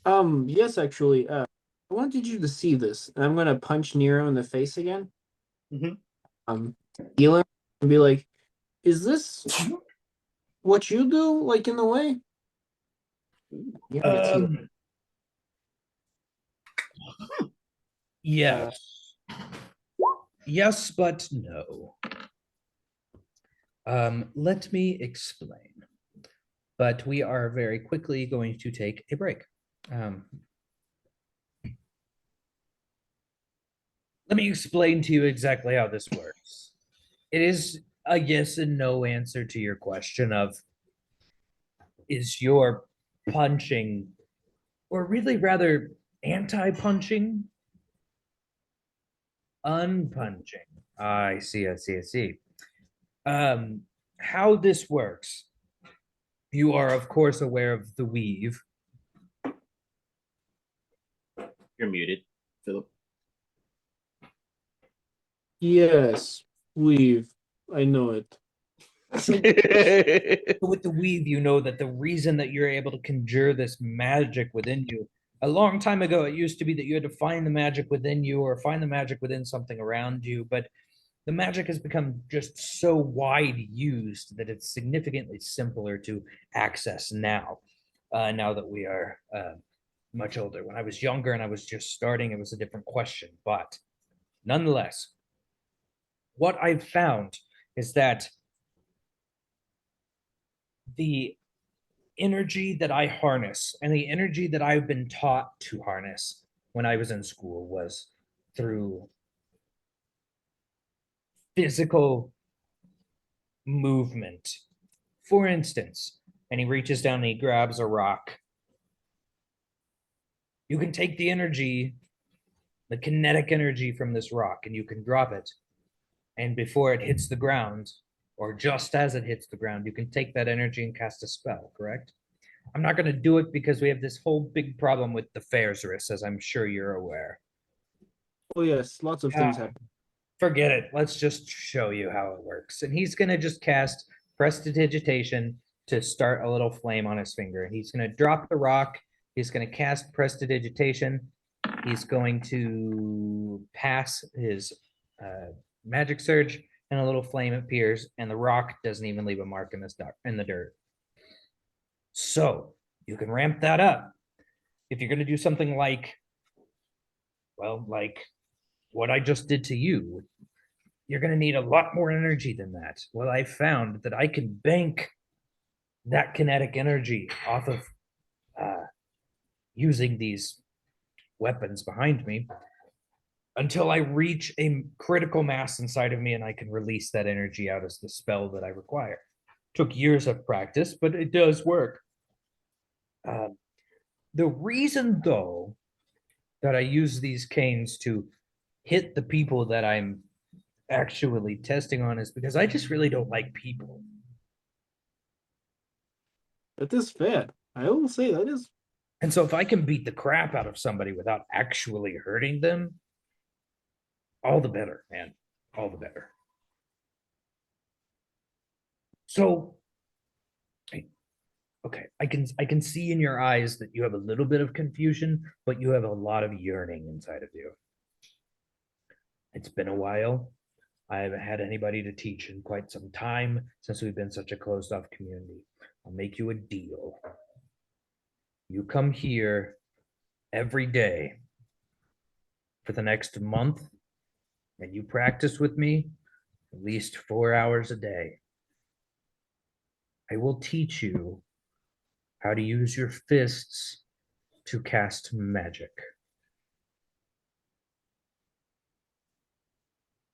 yes, actually. I wanted you to see this. And I'm gonna punch Nero in the face again. Heal him and be like, "Is this what you do? Like in the way?" Nero gets healed. Yes. Yes, but no. Let me explain. but we are very quickly going to take a break. Let me explain to you exactly how this works. It is a yes and no answer to your question of, is your punching, or really rather anti-punching, unpunching? I see, I see, I see. How this works, you are of course aware of the weave. You're muted, Philip. Yes, we've. I know it. With the weave, you know that the reason that you're able to conjure this magic within you, a long time ago, it used to be that you had to find the magic within you or find the magic within something around you, but the magic has become just so wide used that it's significantly simpler to access now, now that we are much older. When I was younger and I was just starting, it was a different question, but nonetheless, what I've found is that the energy that I harness and the energy that I've been taught to harness when I was in school was through physical movement. For instance, and he reaches down and he grabs a rock. You can take the energy, the kinetic energy from this rock, and you can drop it. And before it hits the ground, or just as it hits the ground, you can take that energy and cast a spell, correct? I'm not going to do it because we have this whole big problem with the Faerzris, as I'm sure you're aware. Oh yes, lots of things happen. Forget it. Let's just show you how it works. And he's going to just cast Prestidigitation to start a little flame on his finger. And he's going to drop the rock. He's going to cast Prestidigitation. He's going to pass his magic surge, and a little flame appears, and the rock doesn't even leave a mark in the dirt. So you can ramp that up. If you're going to do something like, well, like what I just did to you, you're going to need a lot more energy than that. Well, I found that I can bank that kinetic energy off of using these weapons behind me until I reach a critical mass inside of me, and I can release that energy out as the spell that I require. Took years of practice, but it does work. The reason, though, that I use these canes to hit the people that I'm actually testing on is because I just really don't like people. That is fair. I will say that is. And so if I can beat the crap out of somebody without actually hurting them, all the better, man. All the better. So, okay, I can see in your eyes that you have a little bit of confusion, but you have a lot of yearning inside of you. It's been a while. I haven't had anybody to teach in quite some time since we've been such a closed off community. I'll make you a deal. You come here every day for the next month, and you practice with me at least 4 hours a day. I will teach you how to use your fists to cast magic.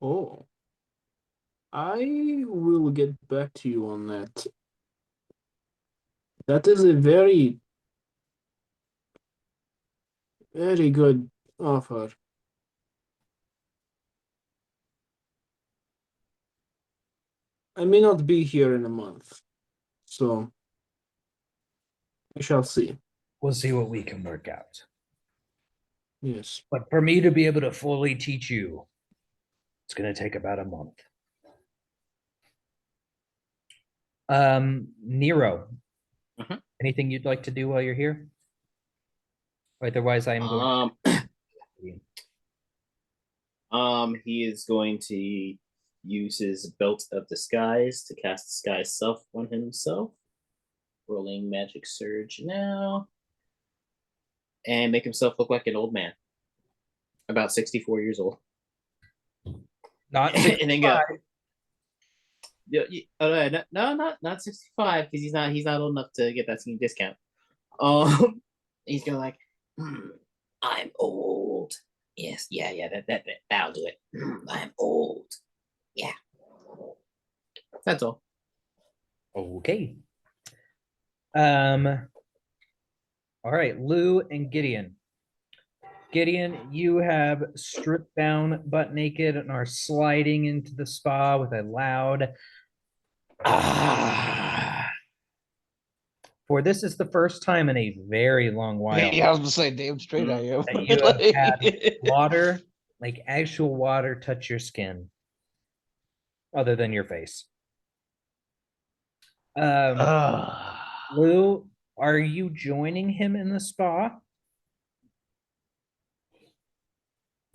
Oh. I will get back to you on that. That is a very, very good offer. I may not be here in a month, so we shall see. We'll see what we can work out. Yes. But for me to be able to fully teach you, it's going to take about a month. Nero, anything you'd like to do while you're here? Otherwise, I am going. He is going to use his belt of disguise to cast disguise self on himself. Rolling magic surge now, and make himself look like an old man, about 64 years old. Not And then go. not 65 because he's not old enough to get that same discount. He's gonna like, I'm old. Yes, yeah, that'll do it. I'm old. Yeah, that's all. Okay. All right, Lou and Gideon. Gideon, you have stripped down butt naked and are sliding into the spa with a loud ah. For this is the first time in a very long while Yeah, I was gonna say, damn straight I am. that you have had water, like actual water, touch your skin, other than your face. Lou, are you joining him in the spa?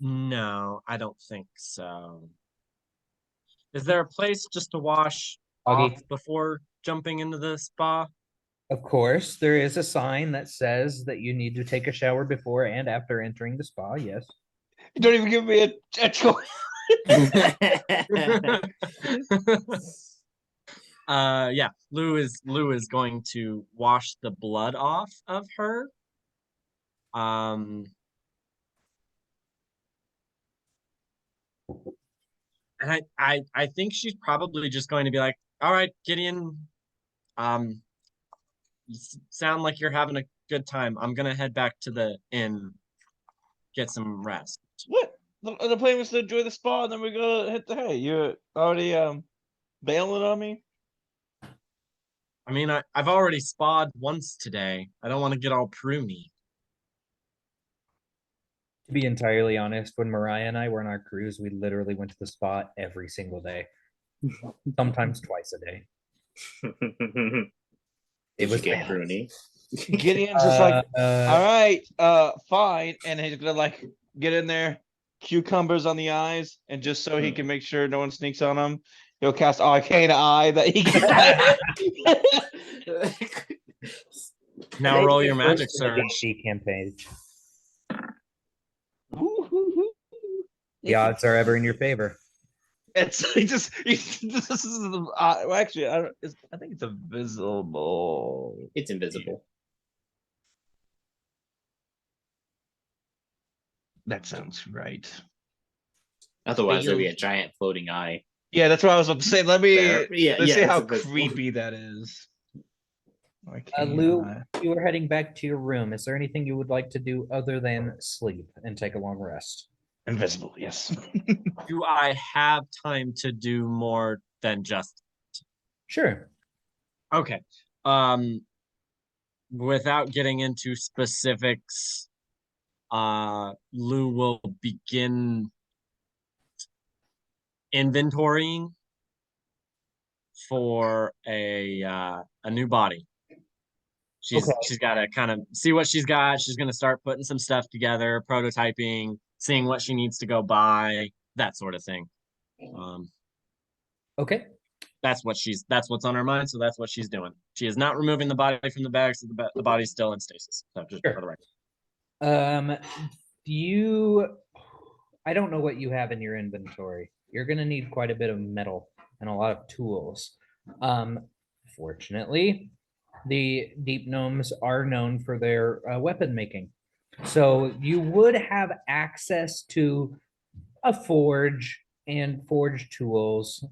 No, I don't think so. Is there a place just to wash Augie? off before jumping into the spa? Of course, there is a sign that says that you need to take a shower before and after entering the spa. Yes. You don't even give me a choice. Yeah, Lou is going to wash the blood off of her. And I think she's probably just going to be like, all right, Gideon, you sound like you're having a good time. I'm gonna head back to the inn, get some rest. What? The plan was to enjoy the spa, and then we're gonna hit the hay. You're already bailing on me. I mean, I've already spa'd once today. I don't want to get all pruny. To be entirely honest, when Mariah and I were on our cruise, we literally went to the spa every single day, sometimes twice a day. It was get bad. pruny. Gideon's just like, all right, fine, and he's gonna like get in there, cucumbers on the eyes, and just so he can make sure no one sneaks on him, he'll cast Arcane Eye that he can. Now roll your magic First in the surge. D&D campaign. The odds are ever in your favor. It's he just this is well, actually I think it's invisible. It's invisible. That sounds right. Otherwise, there'd be a giant floating eye. Yeah, that's what I was about to say. Let's see how it's invisible. creepy that is. Lou, you are heading back to your room. Is there anything you would like to do other than sleep and take a long rest? Invisible, yes. Do I have time to do more than just? Sure. Okay. Without getting into specifics, Lou will begin inventorying for a new body. She's got to kind of see what she's got. She's going to start putting some stuff together, prototyping, seeing what she needs to go buy, that sort of thing. Okay. That's what's on her mind. So that's what she's doing. She is not removing the body from the bag, so the body's still in stasis. So just for the record. I don't know what you have in your inventory. You're going to need quite a bit of metal and a lot of tools. Fortunately, the deep gnomes are known for their weapon making. So you would have access to a forge and forge tools.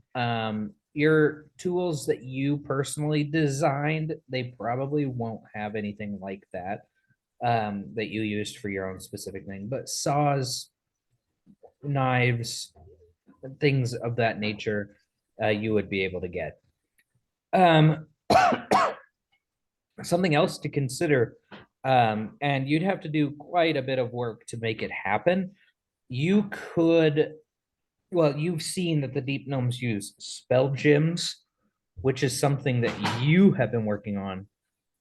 Your tools that you personally designed, they probably won't have anything like that that you used for your own specific thing. But saws, knives, things of that nature, you would be able to get. Something else to consider, and you'd have to do quite a bit of work to make it happen. You could, well, you've seen that the deep gnomes use spell gems, which is something that you have been working on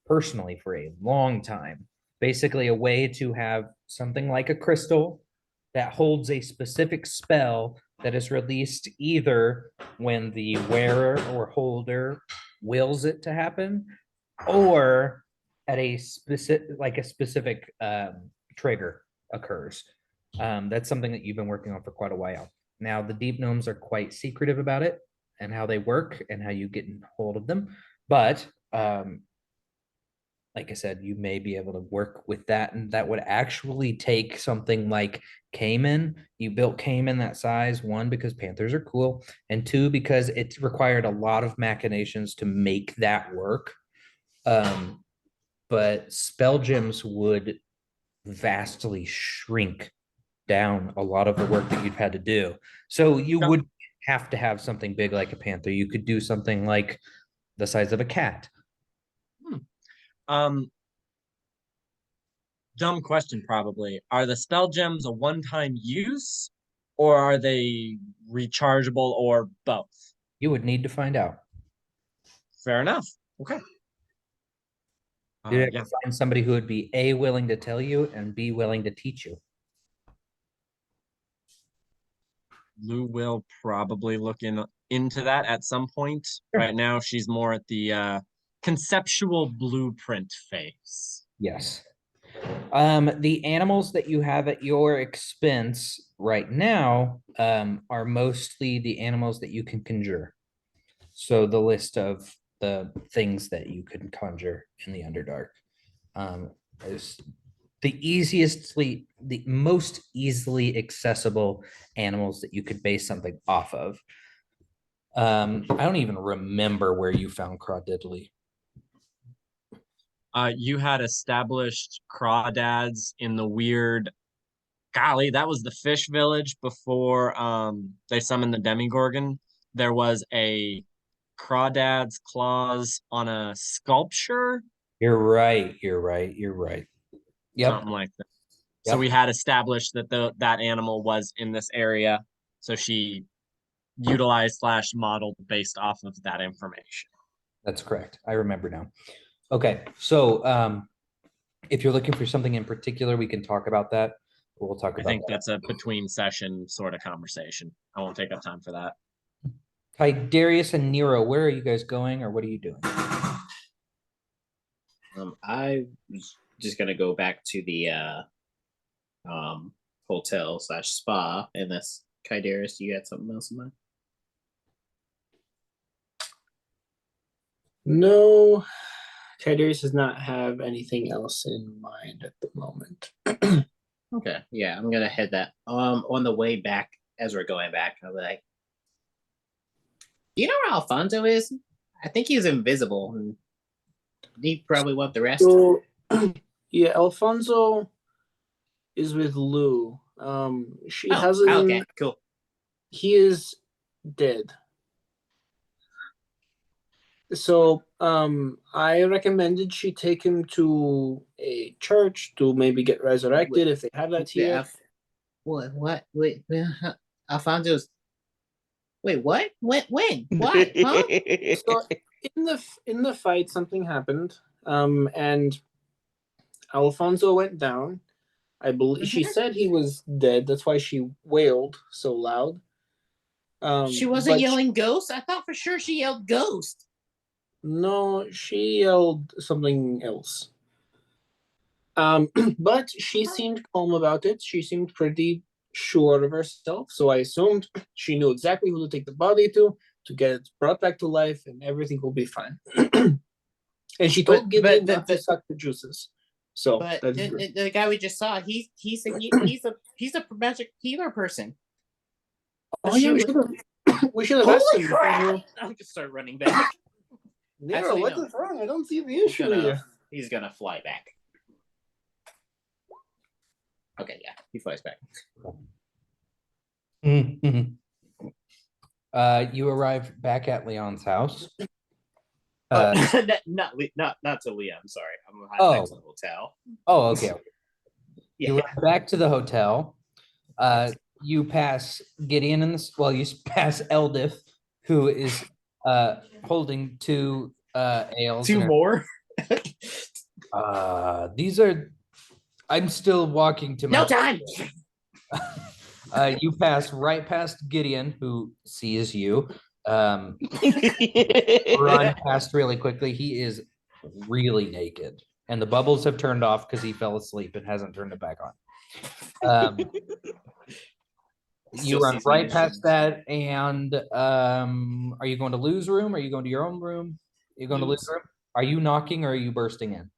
personally for a long time. Basically, a way to have something like a crystal that holds a specific spell that is released either when the wearer or holder wills it to happen, or at a specific trigger occurs. That's something that you've been working on for quite a while. Now, the deep gnomes are quite secretive about it, and how they work and how you get in hold of them. But like I said, you may be able to work with that, and that would actually take something like Cayman. You built Cayman that size, one, because Panthers are cool, and two, because it required a lot of machinations to make that work. But spell gems would vastly shrink down a lot of the work that you've had to do. So you would have to have something big like a panther. You could do something like the size of a cat. Dumb question, probably. Are the spell gems a one-time use, or are they rechargeable, or both? You would need to find out. Fair enough. Okay. You'd have Yeah. to find somebody who would be A, willing to tell you, and B, willing to teach you. Lou will probably look into that at some point. Sure. Right now, she's more at the conceptual blueprint phase. Yes. The animals that you have at your expense right now are mostly the animals that you can conjure. So the list of the things that you can conjure in the Underdark is the most easily accessible animals that you could base something off of. I don't even remember where you found Crawdiddly. You had established crawdads in the weird, golly, that was the fish village before they summoned the Demigorgon. There was a crawdad's claws on a sculpture. You're right. Yep. Something like that. So we had established that that animal was in this area. So she utilized / modeled based off of that information. That's correct. I remember now. Okay, so if you're looking for something in particular, we can talk about that. We'll talk about I think that. that's a between session sort of conversation. I won't take up time for that. Hi, Darius and Nero, where are you guys going, or what are you doing? I was just gonna go back to the hotel / spa, unless Kydarius, you had something else in mind? No, Kydarius does not have anything else in mind at the moment. Okay, yeah, I'm gonna head that. On the way back, as we're going back, I'll be like, "Do you know where Alfonso is? I think he's invisible, and he probably want the rest." So, yeah, Alfonso is with Lou. She hasn't. Okay, cool. He is dead. So, I recommended she take him to a church to maybe get resurrected if they have that here. What? Wait, Alfonso's. Wait, what? When? Why? Huh? So in the fight, something happened. And Alfonso went down. I believe she said he was dead. That's why she wailed so loud. She wasn't yelling ghost? I thought for sure she yelled ghost. No, she yelled something else. But she seemed calm about it. She seemed pretty sure of herself. So I assumed she knew exactly who to take the body to get it brought back to life, and everything will be fine. And she told Gideon not to suck the juices. So but the guy we just saw, he's a magic healer person. Oh yeah, we should have asked him. Crap! I'll just start running back. Nero, what is wrong? I don't see the issue here. He's gonna fly back. Okay, yeah, he flies back. You arrive back at Leon's house. Not to Leon. I'm sorry. I'm back to the hotel. Oh, okay. Yeah. You arrive back to the hotel. You pass Gideon in this. Well, you pass Eldith, who is holding two ales. Two more. These are. I'm still walking to my. No time. You pass right past Gideon, who sees you. Run past really quickly. He is really naked, and the bubbles have turned off because he fell asleep and hasn't turned it back on. You Still run sees me in right his past shoes. that, and are you going to lose room? Are you going to your own room? You're going to lose Lose. room? Are you knocking or are you bursting in?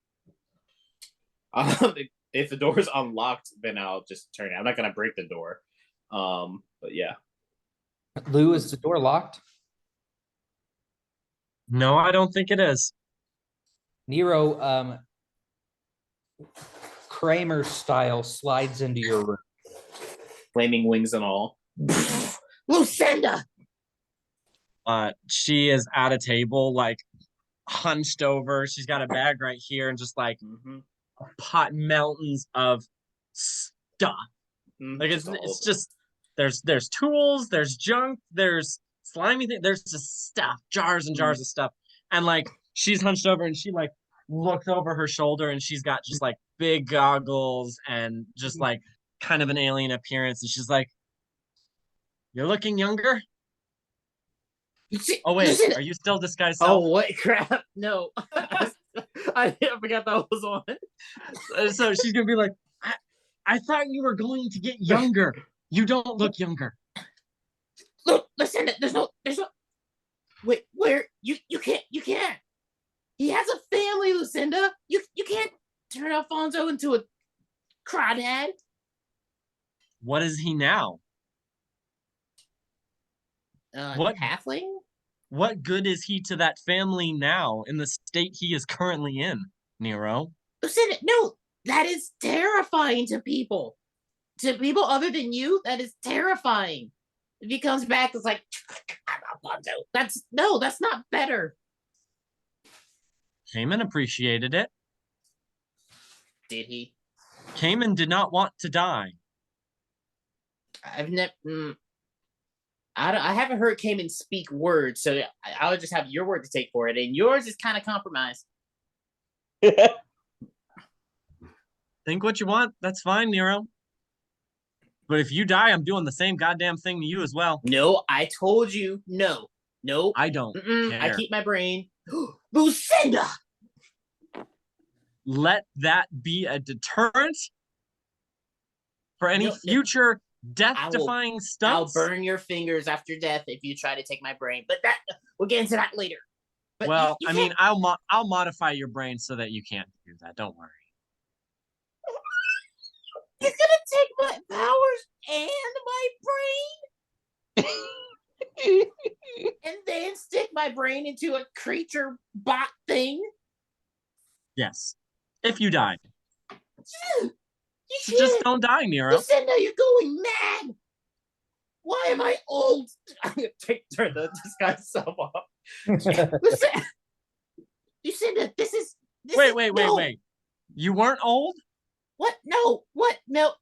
If the door is unlocked, then I'll just turn it. I'm not gonna break the door. But yeah. Lou, is the door locked? No, I don't think it is. Nero, Kramer style slides into your room. Flaming wings and all. Lucinda! She is at a table, like hunched over. She's got a bag right here and just like pot mountains of stuff. Like it's just there's tools, there's junk, there's slimy thing, there's just stuff, jars and jars of stuff. And like she's hunched over and she like looks over her shoulder and she's got just like big goggles and just like kind of an alien appearance. And she's like, "You're looking younger." Oh wait, Lucinda! are you still disguised self? Oh, what crap? No. I forgot that was on. So she's gonna be like, I thought you were going to get younger. You don't look younger. Look, Lucinda, there's no wait, where you can't he has a family, Lucinda. You can't turn Alfonso into a crawdad. What is he now? What? Halfling? What good is he to that family now in the state he is currently in, Nero? Lucinda, no, that is terrifying to people. To people other than you, that is terrifying. If he comes back, it's like, I'm Alfonso. That's not better. Cayman appreciated it. Did he? Cayman did not want to die. I've never. I haven't heard Cayman speak words, so I'll just have your word to take for it, and yours is kind of compromised. Think what you want. That's fine, Nero. But if you die, I'm doing the same goddamn thing to you as well. No, I told you no. No, I don't care. I keep my brain. Lucinda! Let that be a deterrent for any No, future death-defying stunts. I'll burn your fingers after death if you try to take my brain. But that we'll get into that later. But well, you I mean, I'll modify your brain so that you can't do that. Don't worry. He's gonna take my powers and my brain, and then stick my brain into a creature bot thing. Yes, if you die. You So just don't die, Nero. Lucinda, you're going mad. Why am I old? I'm gonna turn the disguise self off. Lucinda, this is. Wait. You weren't old? What? No. What? No,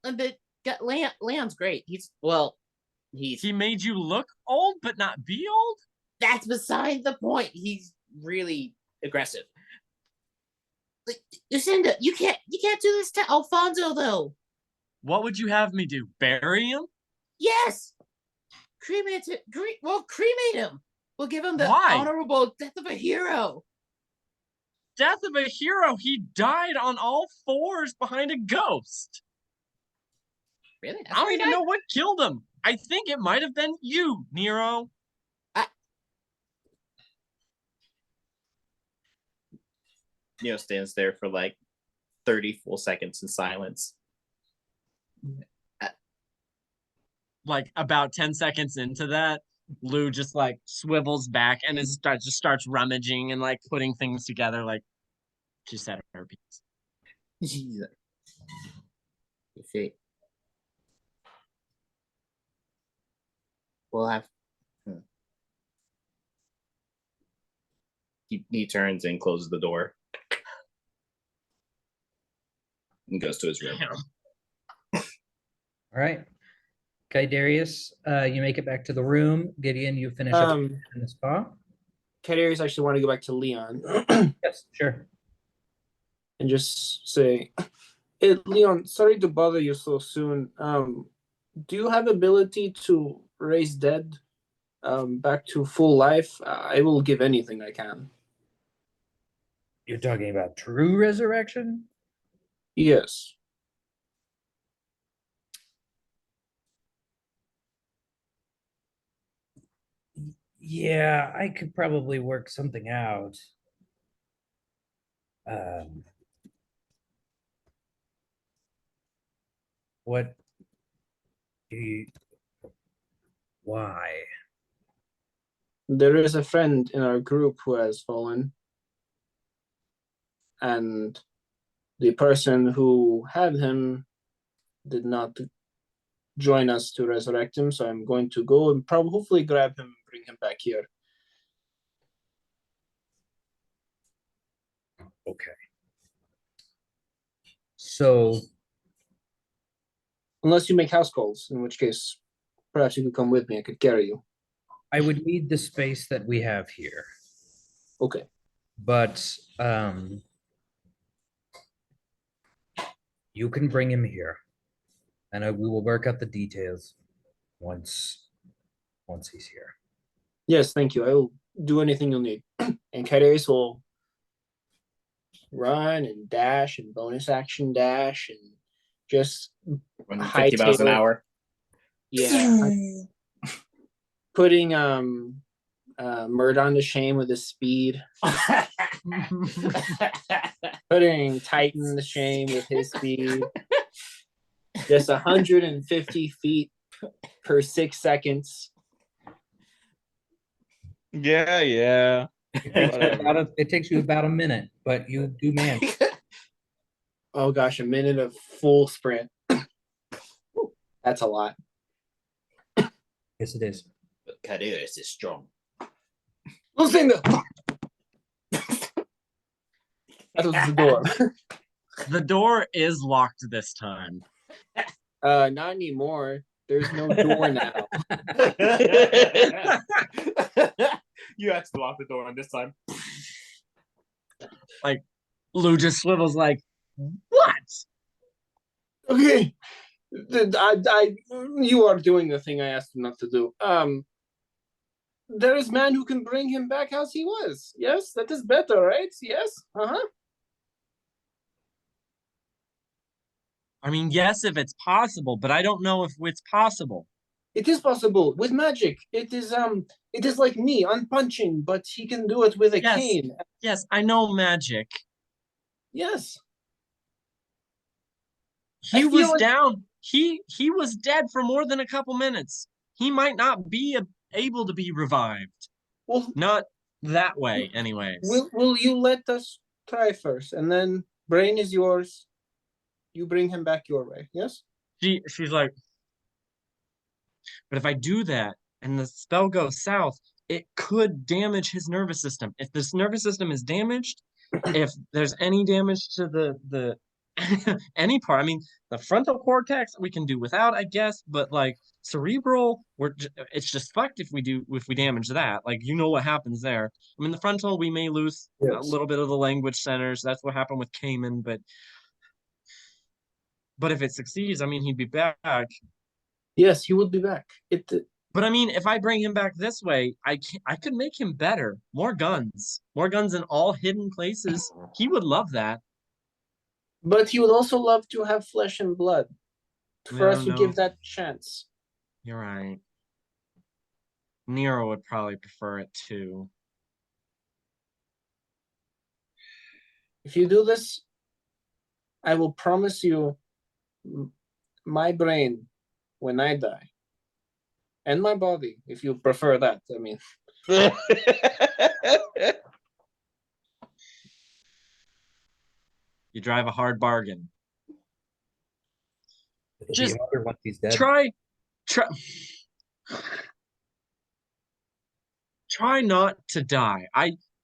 Leon's great. He made you look old, but not be old? That's beside the point. He's really aggressive. Lucinda, you can't do this to Alfonso though. What would you have me do? Bury him? Yes. Cremate him. We'll give him the Why? honorable death of a hero. Death of a hero. He died on all fours behind a ghost. Really? I don't even know what killed him. I think it might have been you, Nero. Neo stands there for like 30 full seconds in silence. Like about 10 seconds into that, Lou just like swivels back and just starts rummaging and like putting things together like she said her piece. Jesus. We'll have. He turns and closes the door and goes to his room. All right. Okay, Darius, you make it back to the room. Gideon, you finish up in the spa. Kadarius actually want to go back to Leon Yes, sure. and just say, "Hey, Leon, sorry to bother you so soon. Do you have ability to raise dead back to full life? I will give anything I can." You're talking about true resurrection? Yes. Yeah, I could probably work something out. Um, what do you, why? There is a friend in our group who has fallen, and the person who had him did not join us to resurrect him, so I'm going to go and probably hopefully grab him and bring him back here. Okay. So, Unless you make house calls, in which case perhaps you could come with me. I could carry you. I would need the space that we have here, Okay. but you can bring him here, and we will work out the details once he's here. Yes, thank you. I will do anything you'll need. And Kaderis will run and dash and bonus action dash and just Running High 50 miles an tail. hour. yeah putting Murdon to shame with his speed, putting Titan to shame with his speed. Just 150 feet per 6 seconds. Yeah. Whatever. It takes you about a minute, but you do manage. Oh gosh, a minute of full sprint. That's a lot. Yes, it is. But Caderas is strong. Lucinda! That was the door. The door is locked this time. Not anymore. There's no door now. You have to lock the door on this time. Lou just swivels like, what? Okay. You are doing the thing I asked you not to do. There is man who can bring him back as he was. Yes, that is better, right? Yes. I mean, yes, if it's possible, but I don't know if it's possible. It is possible with magic. It is like me unpunching, but he can do it with a Yes. cane. Yes, I know magic. Yes. He feel was like- down. He was dead for more than a couple minutes. He might not be able to be revived. Well, Not that way, anyways. will you let us try first, and then brain is yours. You bring him back your way. Yes. She's like, but if I do that and the spell goes south, it could damage his nervous system. If this nervous system is damaged, if there's any damage to the any part, I mean, the frontal cortex we can do without, I guess, but like cerebral, it's just fucked if we damage that. Like, you know what happens there. I mean, the frontal, we may lose a Yes. little bit of the language centers. That's what happened with Cayman, but if it succeeds, I mean, he'd be back. Yes, he would be back. But I mean, if I bring him back this way, I could make him better. More guns in all hidden places. He would love that. But he would also love to have flesh and blood. For us to give that chance. You're right. Nero would probably prefer it too. If you do this, I will promise you my brain when I die. And my body, if you prefer that. I mean, You drive a hard bargain. It'll Just be harder once he's dead. Try not to die.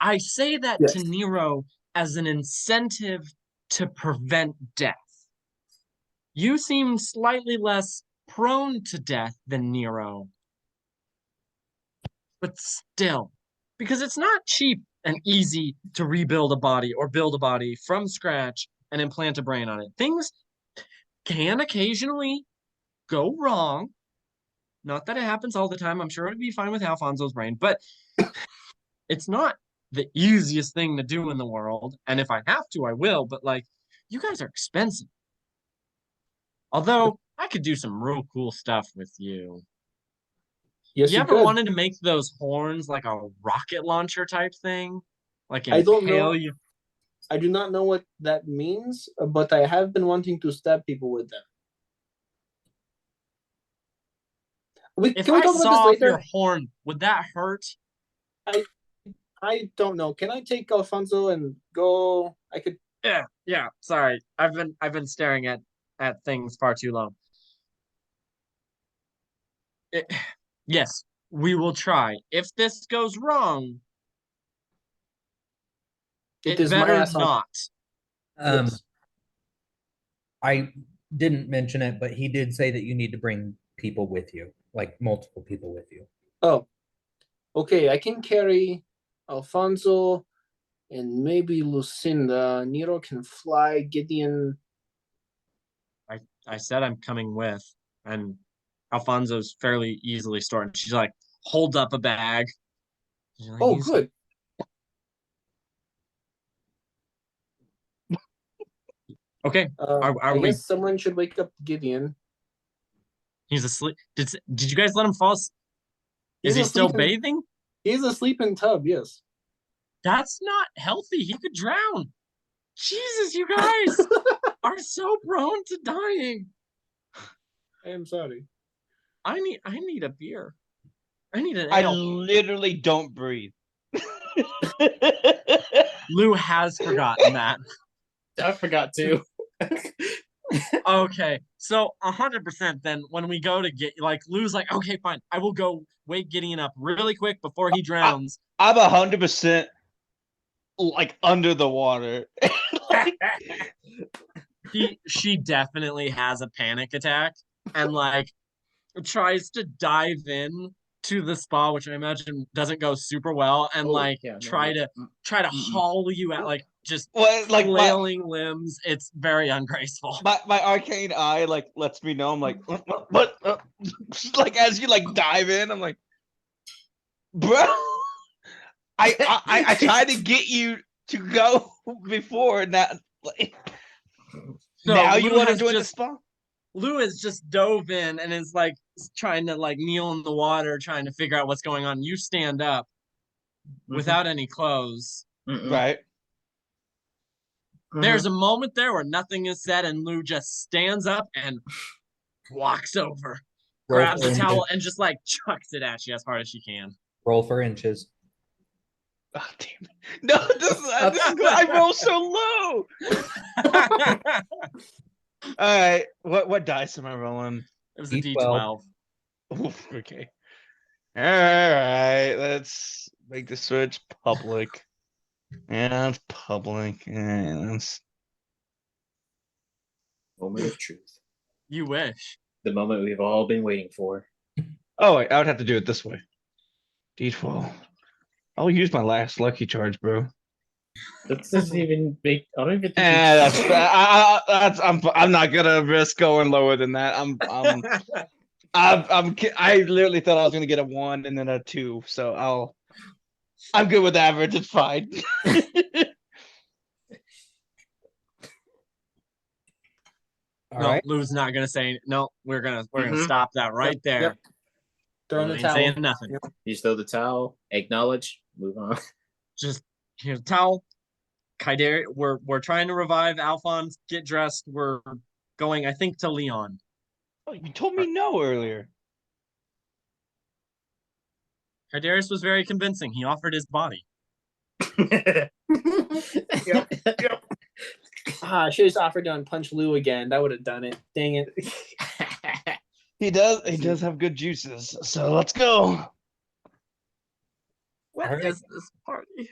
I say that Yes. to Nero as an incentive to prevent death. You seem slightly less prone to death than Nero. But still, because it's not cheap and easy to rebuild a body or build a body from scratch and implant a brain on it. Things can occasionally go wrong. Not that it happens all the time. I'm sure it'd be fine with Alfonso's brain, but it's not the easiest thing to do in the world. And if I have to, I will. But like, you guys are expensive. Although I could do some real cool stuff with you. Yes, You you ever could. wanted to make those horns like a rocket launcher type thing? Like I don't impale know. you? I do not know what that means, but I have been wanting to stab people with them. If Can we I talk about saw this off your later? horn, would that hurt? I don't know. Can I take Alfonso and go? I could. Yeah. Sorry, I've been staring at things far too long. It, yes, we will try. If this goes wrong, It it is my better ass on. not. Yes. I didn't mention it, but he did say that you need to bring people with you, like multiple people with you. Oh, okay. I can carry Alfonso and maybe Lucinda. Nero can fly. Gideon. I said I'm coming with, and Alfonso's fairly easily stored. She's like, hold up a bag. She's like, Oh, "He's- good. Okay, are I we? guess someone should wake up Gideon. He's asleep. Did you guys let him fall? Is He's he still asleep in- bathing? He's asleep in tub. Yes. That's not healthy. He could drown. Jesus, you guys are so prone to dying. I am sorry. I need a beer. I need an I ale. literally don't breathe. Lou has forgotten that. I forgot to. Okay, so 100% then when we go to get like Lou's like, okay, fine, I will go wake Gideon up really quick before he drowns. I'm 100% like under the water. Like, She definitely has a panic attack and like tries to dive in to the spa, which I imagine doesn't go super well, and Oh, like yeah, no, try no. to haul you out, like just what, like flailing limbs. It's very ungraceful. my arcane eye like lets me know. I'm like, what? Like as you like dive in, I'm like, bro. I tried to get you to go before, and that like, So now you Lou want to has join the just spa? Lou has just dove in and is like trying to like kneel in the water, trying to figure out what's going on. You stand up without any clothes. Mm-mm. Right. There's a moment there where nothing is said, and Lou just stands up and walks over, Roll grabs for a towel, inches. and just like chucks it at you as hard as she can. Roll for inches. Oh, damn it. No, this is good. I roll so low. All right. What dice am I rolling? It was a D12. D12. Oof, okay. All right. Let's make the switch public. Yeah, it's public. Yeah, that's... Moment of truth. You wish. The moment we've all been waiting for. Oh, wait, I would have to do it this way. D12. I'll use my last lucky charge, bro. That doesn't even make. I don't even think. I'm not gonna risk going lower than that. I literally thought I was gonna get a 1 and then a 2, so I'm good with average. It's fine. All No, right. Lou's not gonna say no. We're gonna stop that right there. Yep. Throw in Lou the ain't towel. saying nothing. Yep. You just throw the towel, acknowledge, move on. Just here's a towel. Kaidari, we're trying to revive Alphonse. Get dressed. We're going, I think, to Leon. Oh, you told me no earlier. Kaidarius was very convincing. He offered his body. Yep. I should have just offered to unpunch Lou again. That would have done it. Dang it. He does have good juices. So let's go. What All right. is this party?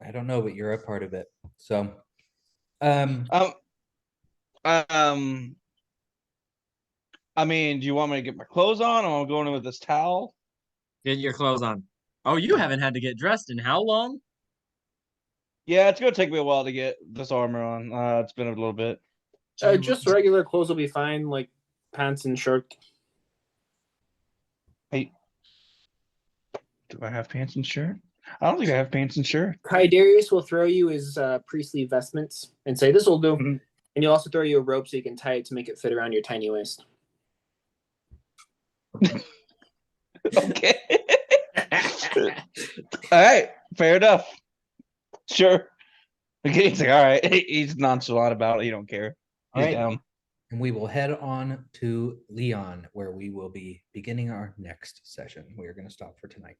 I don't know, but you're a part of it. So, um, I mean, do you want me to get my clothes on, or am I going in with this towel? Get your clothes on. Oh, you haven't had to get dressed in how long? Yeah, it's gonna take me a while to get this armor on. It's been a little bit. Just regular clothes will be fine, like pants and shirt. Hey, do I have pants and shirt? I don't think I have pants and shirt. Kaidarius will throw you his priestly vestments and say, "This will do." Mhm. And he'll also throw you a rope so you can tie it to make it fit around your tiny waist. Okay. All right, fair enough. Sure. Okay, he's like, all right. He's nonchalant about it. He don't care. He's All right. down. And we will head on to Leon, where we will be beginning our next session. We are going to stop for tonight.